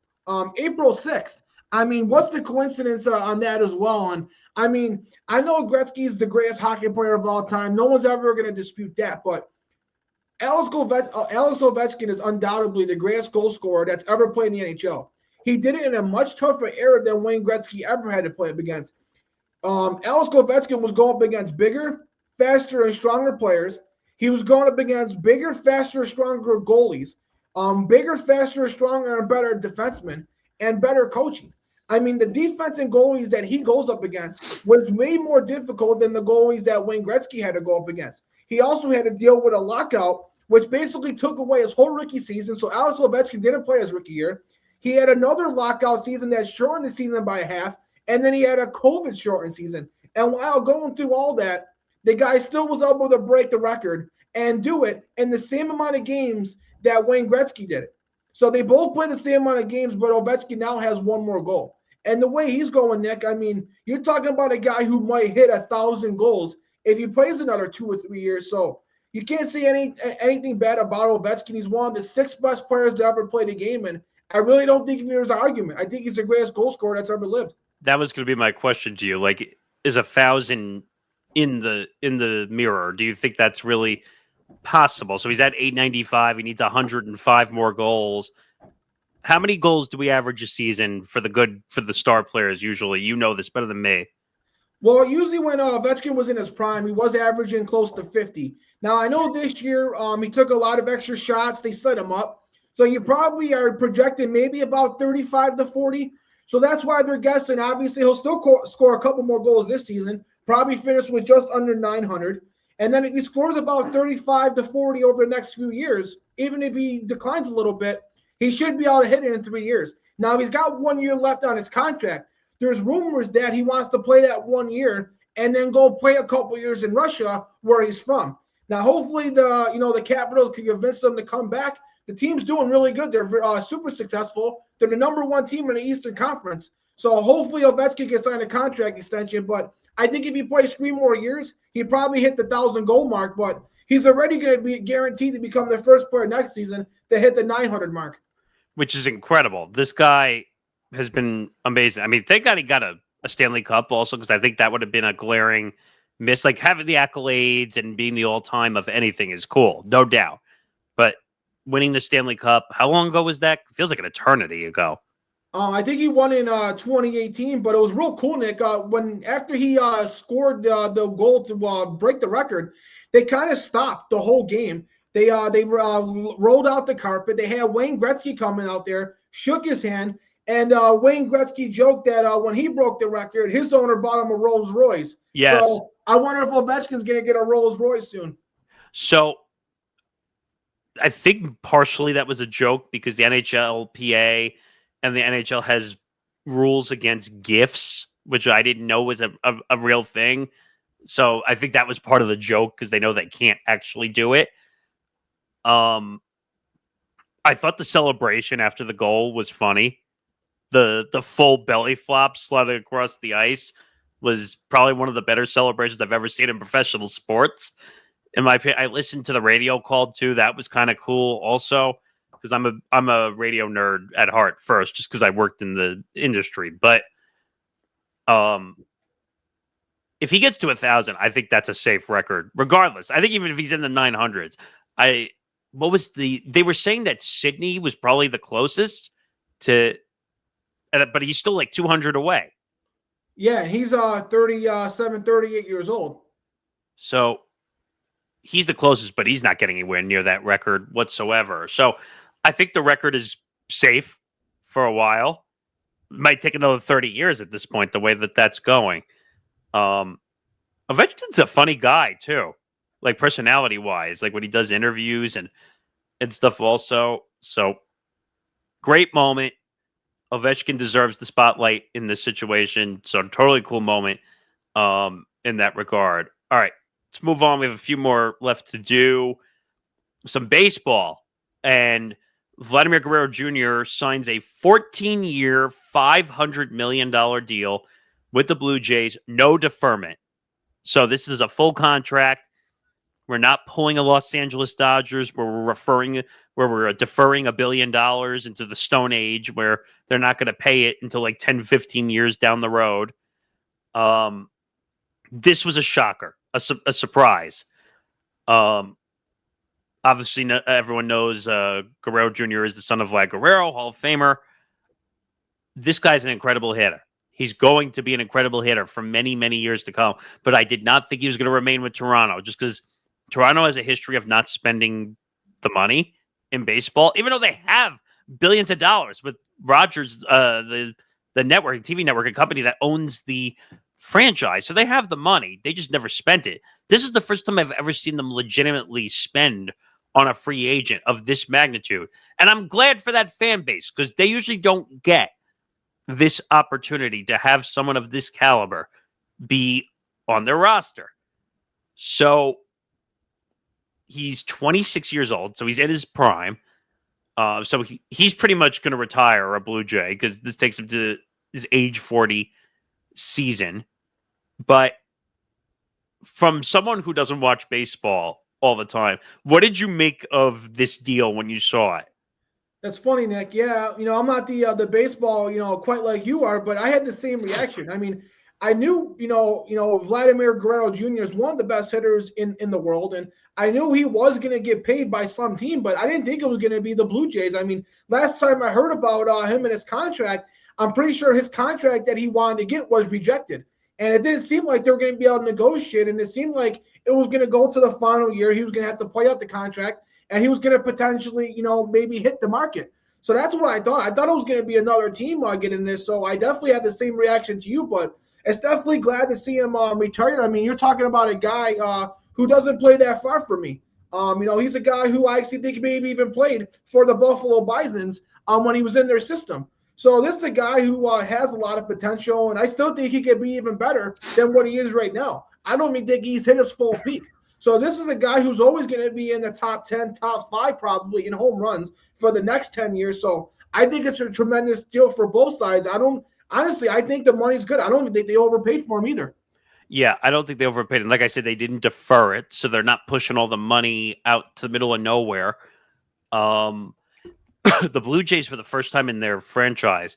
April 6th. I mean, what's the coincidence on that as well? And I mean, I know Gretzky is the greatest hockey player of all time. No one's ever going to dispute that. But Alex Ovechkin is undoubtedly the greatest goal scorer that's ever played in the NHL. He did it in a much tougher era than Wayne Gretzky ever had to play up against. Alex Ovechkin was going up against bigger, faster, and stronger players. He was going up against bigger, faster, stronger goalies, bigger, faster, stronger, and better defensemen, and better coaching. I mean, the defense and goalies that he goes up against was way more difficult than the goalies that Wayne Gretzky had to go up against. He also had to deal with a lockout, which basically took away his whole rookie season. So Alex Ovechkin didn't play his rookie year. He had another lockout season that shortened the season by half, and then he had a COVID shortened season. And while going through all that, the guy still was able to break the record and do it in the same amount of games that Wayne Gretzky did it. So they both play the same amount of games, but Ovechkin now has one more goal. And the way he's going, Nick, I mean, you're talking about a guy who might hit 1,000 goals if he plays another 2 or 3 years. So you can't say anything bad about Ovechkin. He's one of the 6 best players to ever play the game, and I really don't think there's an argument. I think he's the greatest goal scorer that's ever lived. That was going to be my question to you. Like, is 1,000 in the mirror? Do you think that's really possible? So he's at 895. He needs 105 more goals. How many goals do we average a season for the star players usually? You know this better than me. Well, usually when Ovechkin was in his prime, he was averaging close to 50. Now, I know this year he took a lot of extra shots. They set him up. So you probably are projecting maybe about 35 to 40. So that's why they're guessing. Obviously, he'll still score a couple more goals this season, probably finish with just under 900. And then if he scores about 35 to 40 over the next few years, even if he declines a little bit, he should be able to hit it in 3 years. Now, he's got 1 year left on his contract. There's rumors that he wants to play that 1 year and then go play a couple years in Russia where he's from. Now, hopefully the Capitals can convince him to come back. The team's doing really good. They're super successful. They're the number 1 team in the Eastern Conference. So hopefully Ovechkin can sign a contract extension. But I think if he plays 3 more years, he probably hit the 1,000-goal mark. But he's already going to be guaranteed to become the first player next season to hit the 900 mark. Which is incredible. This guy has been amazing. I mean, thank God he got a Stanley Cup also, because I think that would have been a glaring miss. Like, having the accolades and being the all-time of anything is cool, no doubt. But winning the Stanley Cup, how long ago was that? It feels like an eternity ago. I think he won in 2018, but it was real cool, Nick. After he scored the goal to break the record, they kind of stopped the whole game. They rolled out the carpet. They had Wayne Gretzky coming out there, shook his hand, and Wayne Gretzky joked that when he broke the record, his owner bought him a Rolls Royce. Yes. So I wonder if Ovechkin's going to get a Rolls Royce soon. So I think partially that was a joke because the NHLPA and the NHL has rules against gifts, which I didn't know was a real thing. So I think that was part of the joke because they know they can't actually do it. I thought the celebration after the goal was funny. The full belly flop sliding across the ice was probably one of the better celebrations I've ever seen in professional sports. In my opinion, I listened to the radio call too. That was kind of cool also, because I'm a radio nerd at heart first, just because I worked in the industry. But if he gets to 1,000, I think that's a safe record. Regardless, I think even if he's in the 900s, they were saying that Sydney was probably the closest to, but he's still like 200 away. Yeah, he's 37, 38 years old. So he's the closest, but he's not getting anywhere near that record whatsoever. So I think the record is safe for a while. It might take another 30 years at this point, the way that that's going. Ovechkin's a funny guy too, like personality-wise, like when he does interviews and stuff also. So great moment. Ovechkin deserves the spotlight in this situation. So totally cool moment in that regard. All right, let's move on. We have a few more left to do. Some baseball. And Vladimir Guerrero Jr. signs a 14-year, $500 million deal with the Blue Jays. No deferment. So this is a full contract. We're not pulling a Los Angeles Dodgers where we're deferring $1 billion into the Stone Age where they're not going to pay it until like 10, 15 years down the road. This was a shocker, a surprise. Obviously, everyone knows Guerrero Jr. is the son of Vlad Guerrero, Hall of Famer. This guy's an incredible hitter. He's going to be an incredible hitter for many, many years to come. But I did not think he was going to remain with Toronto just because Toronto has a history of not spending the money in baseball, even though they have billions of dollars with Rogers, the network, TV network, a company that owns the franchise. So they have the money. They just never spent it. This is the first time I've ever seen them legitimately spend on a free agent of this magnitude. And I'm glad for that fan base because they usually don't get this opportunity to have someone of this caliber be on their roster. So he's 26 years old, so he's in his prime. So he's pretty much going to retire a Blue Jay because this takes him to his age 40 season. But from someone who doesn't watch baseball all the time, what did you make of this deal when you saw it? That's funny, Nick. Yeah, I'm not the baseball, quite like you are, but I had the same reaction. I mean, I knew, Vladimir Guerrero Jr. is one of the best hitters in the world, and I knew he was going to get paid by some team, but I didn't think it was going to be the Blue Jays. I mean, last time I heard about him and his contract, I'm pretty sure his contract that he wanted to get was rejected, and it didn't seem like they were going to be able to negotiate, and it seemed like it was going to go to the final year. He was going to have to play out the contract, and he was going to potentially, maybe hit the market. So that's what I thought. I thought it was going to be another team getting this, so I definitely had the same reaction to you, but it's definitely glad to see him retire. I mean, you're talking about a guy who doesn't play that far from me. He's a guy who I actually think maybe even played for the Buffalo Bisons when he was in their system. So this is a guy who has a lot of potential, and I still think he could be even better than what he is right now. I don't even think he's hit his full peak. So this is a guy who's always going to be in the top 10, top 5 probably in home runs for the next 10 years. So I think it's a tremendous deal for both sides. Honestly, I think the money's good. I don't think they overpaid for him either. Yeah, I don't think they overpaid. And like I said, they didn't defer it, so they're not pushing all the money out to the middle of nowhere. The Blue Jays, for the first time in their franchise,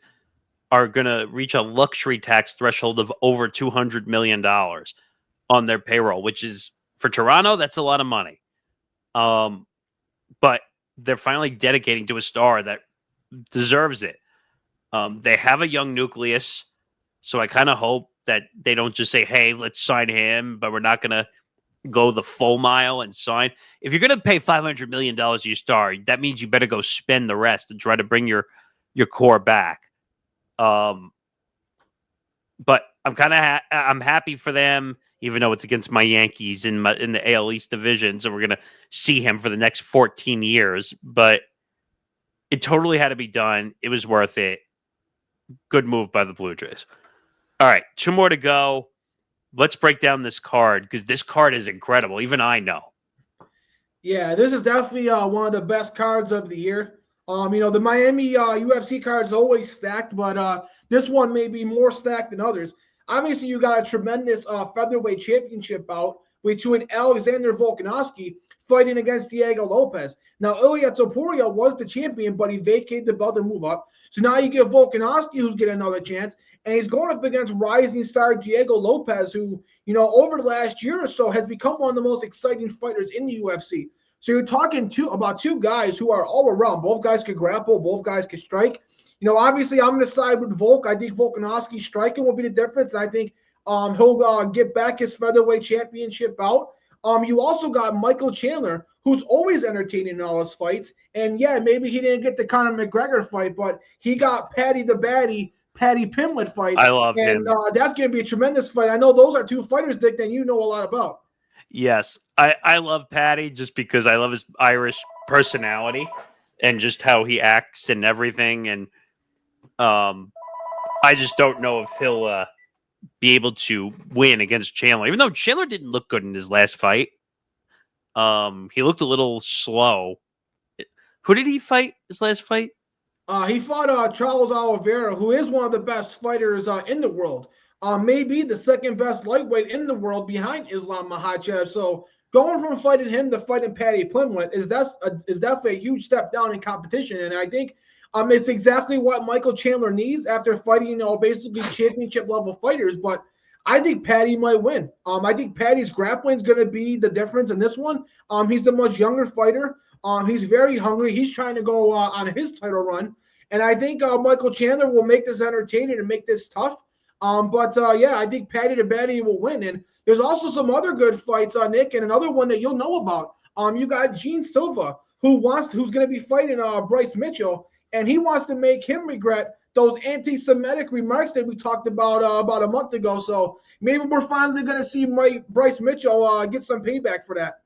are going to reach a luxury tax threshold of over $200 million on their payroll, which is, for Toronto, that's a lot of money. But they're finally dedicating to a star that deserves it. They have a young nucleus, so I kind of hope that they don't just say, hey, let's sign him, but we're not going to go the full mile and sign. If you're going to pay $500 million to your star, that means you better go spend the rest and try to bring your core back. But I'm kind of I'm happy for them, even though it's against my Yankees in the AL East division, so we're going to see him for the next 14 years. But it totally had to be done. It was worth it. Good move by the Blue Jays. All right, 2 more to go. Let's break down this card because this card is incredible. Even I know. Yeah, this is definitely one of the best cards of the year. The Miami UFC card is always stacked, but this one may be more stacked than others. Obviously, you got a tremendous featherweight championship bout between Alexander Volkanovski fighting against Diego Lopez. Now, Ilia Topuria was the champion, but he vacated the belt and moved up. So now you get Volkanovski, who's getting another chance, and he's going up against rising star Diego Lopez, who, over the last year or so has become one of the most exciting fighters in the UFC. So you're talking about two guys who are all around. Both guys could grapple. Both guys could strike. Obviously, I'm going to side with Volk. I think Volkanovski striking will be the difference. I think he'll get back his featherweight championship bout. You also got Michael Chandler, who's always entertaining in all his fights. And, yeah, maybe he didn't get the Conor McGregor fight, but he got Paddy Pimblett fight. I love him. And that's going to be a tremendous fight. I know those are two fighters, Dick, that you know a lot about. Yes, I love Paddy just because I love his Irish personality and just how he acts and everything. And I just don't know if he'll be able to win against Chandler, even though Chandler didn't look good in his last fight. He looked a little slow. Who did he fight his last fight? He fought Charles Oliveira, who is one of the best fighters in the world. Maybe the second best lightweight in the world behind Islam Makhachev. So going from fighting him to fighting Paddy Pimblett is definitely a huge step down in competition. And I think it's exactly what Michael Chandler needs after fighting, basically championship level fighters. But I think Paddy might win. I think Paddy's grappling is going to be the difference in this one. He's the much younger fighter. He's very hungry. He's trying to go on his title run. And I think Michael Chandler will make this entertaining and make this tough. Yeah, I think Patty the Batty will win. And there's also some other good fights on Nick, and another one that you'll know about. You got Gene Silva, who's going to be fighting Bryce Mitchell, and he wants to make him regret those anti-Semitic remarks that we talked about a month ago. So maybe we're finally going to see Bryce Mitchell get some payback for that.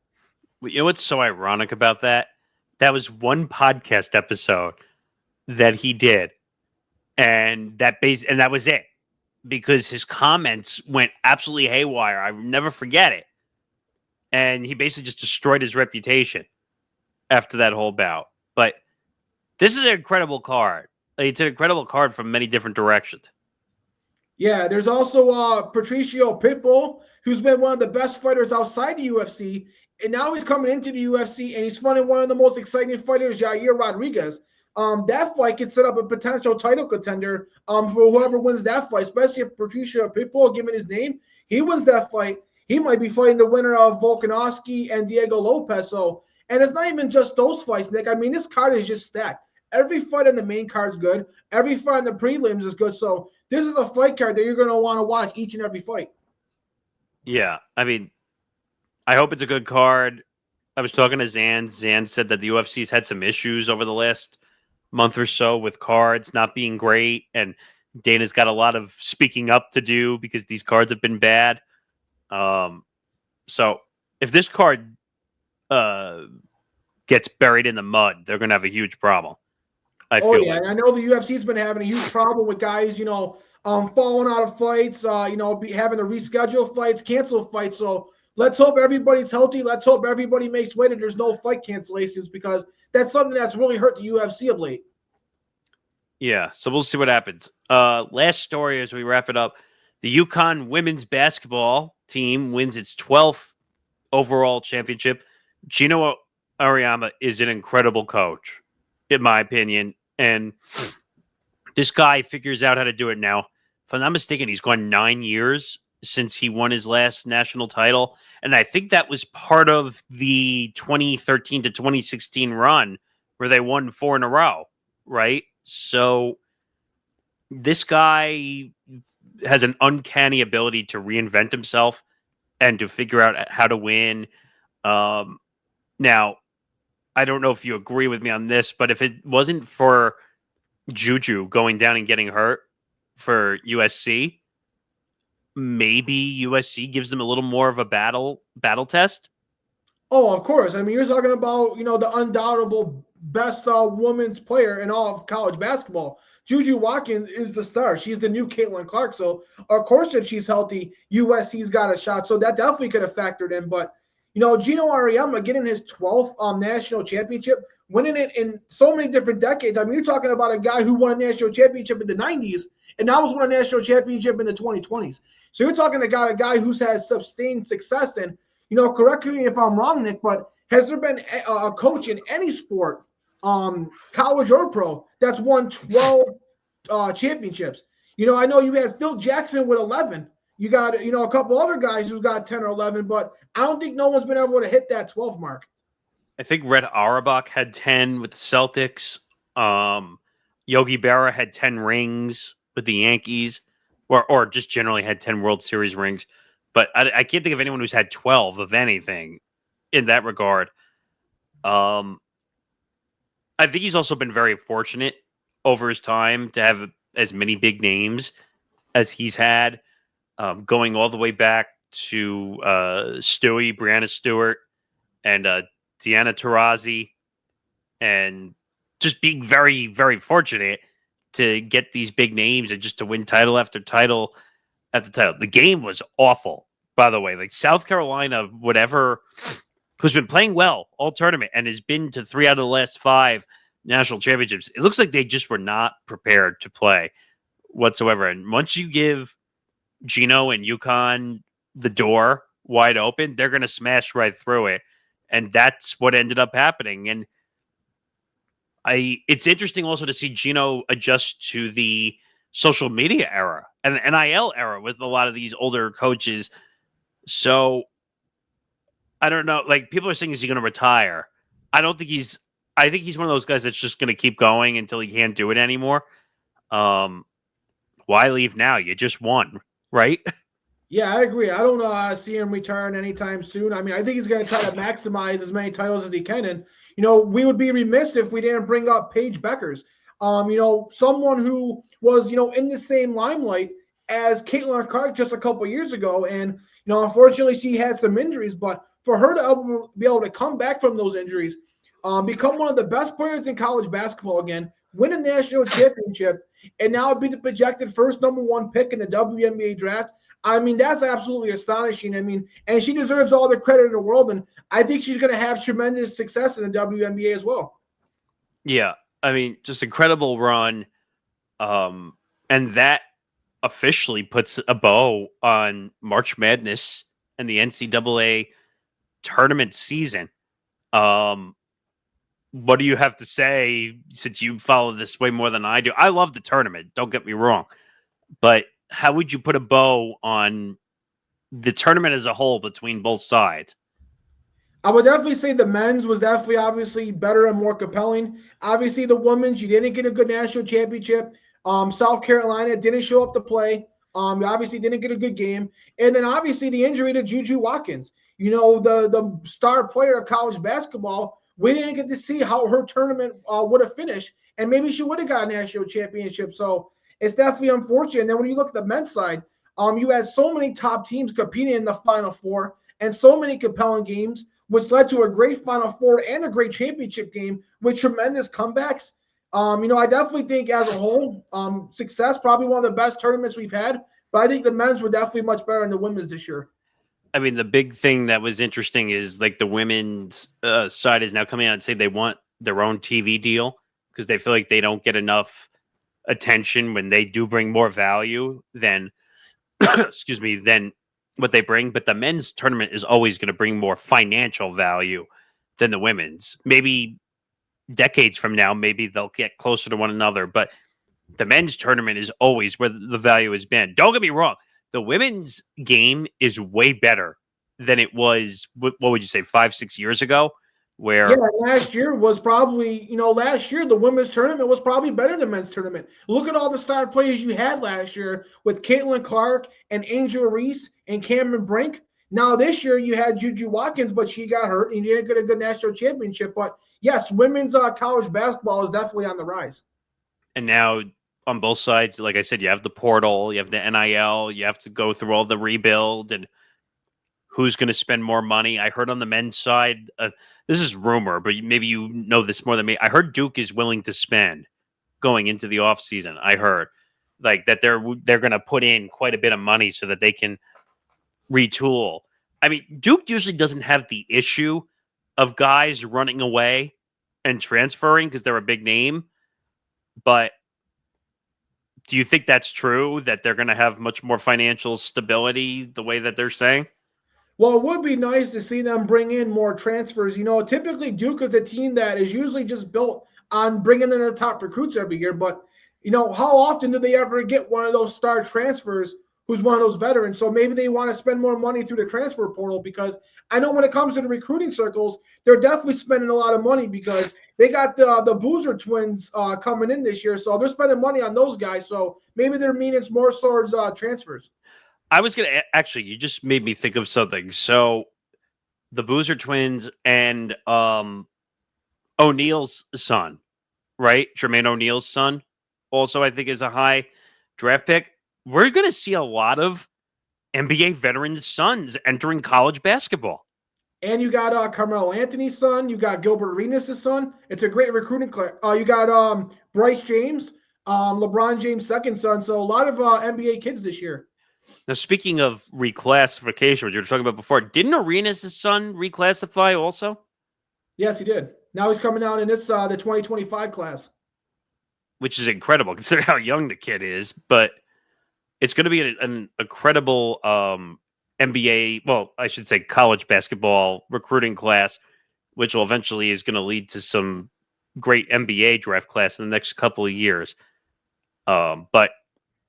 You know what's so ironic about that? That was one podcast episode that he did, and that was it, because his comments went absolutely haywire. I never forget it, and he basically just destroyed his reputation after that whole bout. But this is an incredible card. It's an incredible card from many different directions. Yeah, there's also Patricio Pitbull, who's been one of the best fighters outside the UFC, and now he's coming into the UFC, and he's fighting one of the most exciting fighters, Jair Rodriguez. That fight could set up a potential title contender for whoever wins that fight, especially if Patricio Pitbull, given his name, he wins that fight. He might be fighting the winner of Volkanovski and Diego Lopez. So, and it's not even just those fights, Nick. I mean, this card is just stacked. Every fight on the main card is good. Every fight on the prelims is good. So this is a fight card that you're going to want to watch each and every fight. Yeah, I mean, I hope it's a good card. I was talking to Zan. Zan said that the UFC's had some issues over the last month or so with cards not being great, and Dana's got a lot of speaking up to do because these cards have been bad. So if this card gets buried in the mud, they're going to have a huge problem. I feel and I know the UFC's been having a huge problem with guys, falling out of fights, having to reschedule fights, cancel fights. So let's hope everybody's healthy. Let's hope everybody makes weight and there's no fight cancellations, because that's something that's really hurt the UFC of late. Yeah, so we'll see what happens. Last story as we wrap it up. The UConn women's basketball team wins its 12th overall championship. Gino Auriemma is an incredible coach, in my opinion. And this guy figures out how to do it now. If I'm not mistaken, he's gone 9 years since he won his last national title. And I think that was part of the 2013 to 2016 run where they won 4 in a row, right? So this guy has an uncanny ability to reinvent himself and to figure out how to win. Now, I don't know if you agree with me on this, but if it wasn't for Juju going down and getting hurt for USC, maybe USC gives them a little more of a battle test. Oh, of course. I mean, you're talking about, the undoubtable best women's player in all of college basketball. Juju Watkins is the star. She's the new Caitlin Clark. So, of course, if she's healthy, USC's got a shot. So that definitely could have factored in. But, Gino Auriemma getting his 12th national championship, winning it in so many different decades. I mean, you're talking about a guy who won a national championship in the 90s and now has won a national championship in the 2020s. So you're talking about a guy who's had sustained success. And, correct me if I'm wrong, Nick, but has there been a coach in any sport, college or pro, that's won 12 championships? I know you had Phil Jackson with 11. You got, a couple other guys who've got 10 or 11, but I don't think no one's been able to hit that 12 mark. I think Red Auerbach had 10 with the Celtics. Yogi Berra had 10 rings with the Yankees, or just generally had 10 World Series rings. But I can't think of anyone who's had 12 of anything in that regard. I think he's also been very fortunate over his time to have as many big names as he's had, going all the way back to Stewie, Brianna Stewart, and Deanna Taurasi, and just being very, very fortunate to get these big names and just to win title after title after title. The game was awful, by the way. Like South Carolina, who's been playing well all tournament and has been to 3 out of the last 5 national championships. It looks like they just were not prepared to play whatsoever. And once you give Gino and UConn the door wide open, they're going to smash right through it. And that's what ended up happening. And it's interesting also to see Gino adjust to the social media era and the NIL era with a lot of these older coaches. So I don't know. Like, people are saying, is he going to retire? I think he's one of those guys that's just going to keep going until he can't do it anymore. why leave now? You just won, right? Yeah, I agree. I don't see him retiring anytime soon. I mean, I think he's going to try to maximize as many titles as he can. And, we would be remiss if we didn't bring up Paige Beckers. Someone who was, in the same limelight as Caitlin Clark just a couple years ago. And, unfortunately, she had some injuries. But for her to be able to come back from those injuries, become one of the best players in college basketball again, win a national championship, and now be the projected first number one pick in the WNBA draft. I mean, that's absolutely astonishing. I mean, and she deserves all the credit in the world. And I think she's going to have tremendous success in the WNBA as well. Yeah. I mean, just incredible run. And that officially puts a bow on March Madness and the NCAA tournament season. What do you have to say, since you follow this way more than I do? I love the tournament, don't get me wrong. But how would you put a bow on the tournament as a whole between both sides? I would definitely say the men's was definitely obviously better and more compelling. Obviously, the women's, you didn't get a good national championship. South Carolina didn't show up to play. Obviously didn't get a good game. And then obviously the injury to Juju Watkins. The star player of college basketball, we didn't get to see how her tournament would have finished. And maybe she would have got a national championship. So it's definitely unfortunate. And then when you look at the men's side, you had so many top teams competing in the Final Four and so many compelling games, which led to a great Final Four and a great championship game with tremendous comebacks. I definitely think as a whole, success, probably one of the best tournaments we've had. But I think the men's were definitely much better than the women's this year. I mean, the big thing that was interesting is like the women's side is now coming out and saying they want their own TV deal because they feel like they don't get enough attention when they do bring more value than, excuse me, than what they bring. But the men's tournament is always going to bring more financial value than the women's. Maybe decades from now, maybe they'll get closer to one another. But the men's tournament is always where the value has been. Don't get me wrong. The women's game is way better than it was, what would you say, 5-6 years ago? Where last year was probably, last year the women's tournament was probably better than the men's tournament. Look at all the star players you had last year with Caitlin Clark and Angel Reese and Cameron Brink. Now this year you had Juju Watkins, but she got hurt and you didn't get a good national championship. But yes, women's college basketball is definitely on the rise. And now on both sides, like I said, you have the portal, you have the NIL, you have to go through all the rebuild and who's going to spend more money. I heard on the men's side, this is rumor, but maybe you know this more than me. I heard Duke is willing to spend going into the offseason. I heard like that they're going to put in quite a bit of money so that they can retool. I mean, Duke usually doesn't have the issue of guys running away and transferring because they're a big name. But do you think that's true, that they're going to have much more financial stability the way that they're saying? Well, it would be nice to see them bring in more transfers. Typically Duke is a team that is usually just built on bringing in the top recruits every year. But, how often do they ever get one of those star transfers who's one of those veterans? So maybe they want to spend more money through the transfer portal, because I know when it comes to the recruiting circles, they're definitely spending a lot of money because they got the Boozer twins coming in this year. So they're spending money on those guys. So maybe they're meaning it's more towards transfers. I was going to actually, you just made me think of something. So the Boozer twins and O'Neal's son, right? Jermaine O'Neal's son also, I think, is a high draft pick. We're going to see a lot of NBA veterans' sons entering college basketball. And you got Carmelo Anthony's son. You got Gilbert Arenas' son. It's a great recruiting class. You got Bryce James, LeBron James' second son. So a lot of NBA kids this year. Now, speaking of reclassification, what you were talking about before, didn't Arenas' son reclassify also? Yes, he did. Now he's coming out in this the 2025 class. Which is incredible, considering how young the kid is. But it's going to be an incredible NBA, well, I should say college basketball recruiting class, which will eventually is going to lead to some great NBA draft class in the next couple of years. But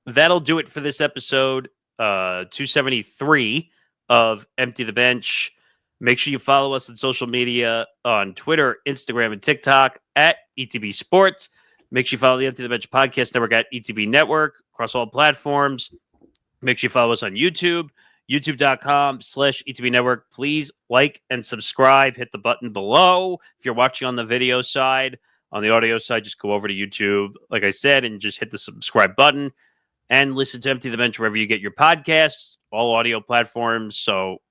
that'll do it for this episode. 273 of Empty the Bench. Make sure you follow us on social media on Twitter, Instagram, and TikTok at ETB Sports. Make sure you follow the Empty the Bench Podcast Network at ETB Network across all platforms. Make sure you follow us on YouTube, youtube.com/ETB Network. Please like and subscribe. Hit the button below. If you're watching on the video side, on the audio side, just go over to YouTube, like I said, and just hit the subscribe button and listen to Empty the Bench wherever you get your podcasts, all audio platforms. So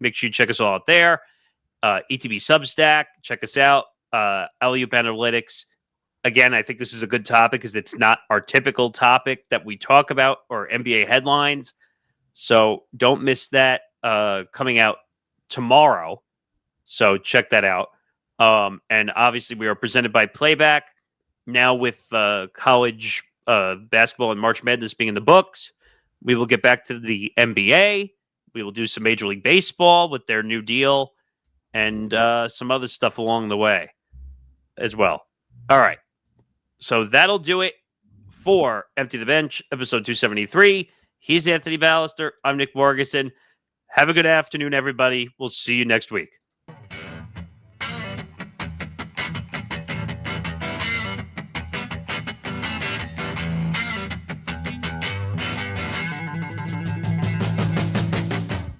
make sure you check us all out there. ETB Substack, check us out. Alley-oop Analytics. Again, I think this is a good topic because it's not our typical topic that we talk about or NBA headlines. So don't miss that coming out tomorrow. So check that out. And obviously we are presented by Playback. Now with college basketball and March Madness being in the books, we will get back to the NBA. We will do some Major League Baseball with their new deal and some other stuff along the way as well. All right. So that'll do it for Empty the Bench, episode 273. He's Anthony Balester. I'm Nick Morgasen. Have a good afternoon, everybody. We'll see you next week.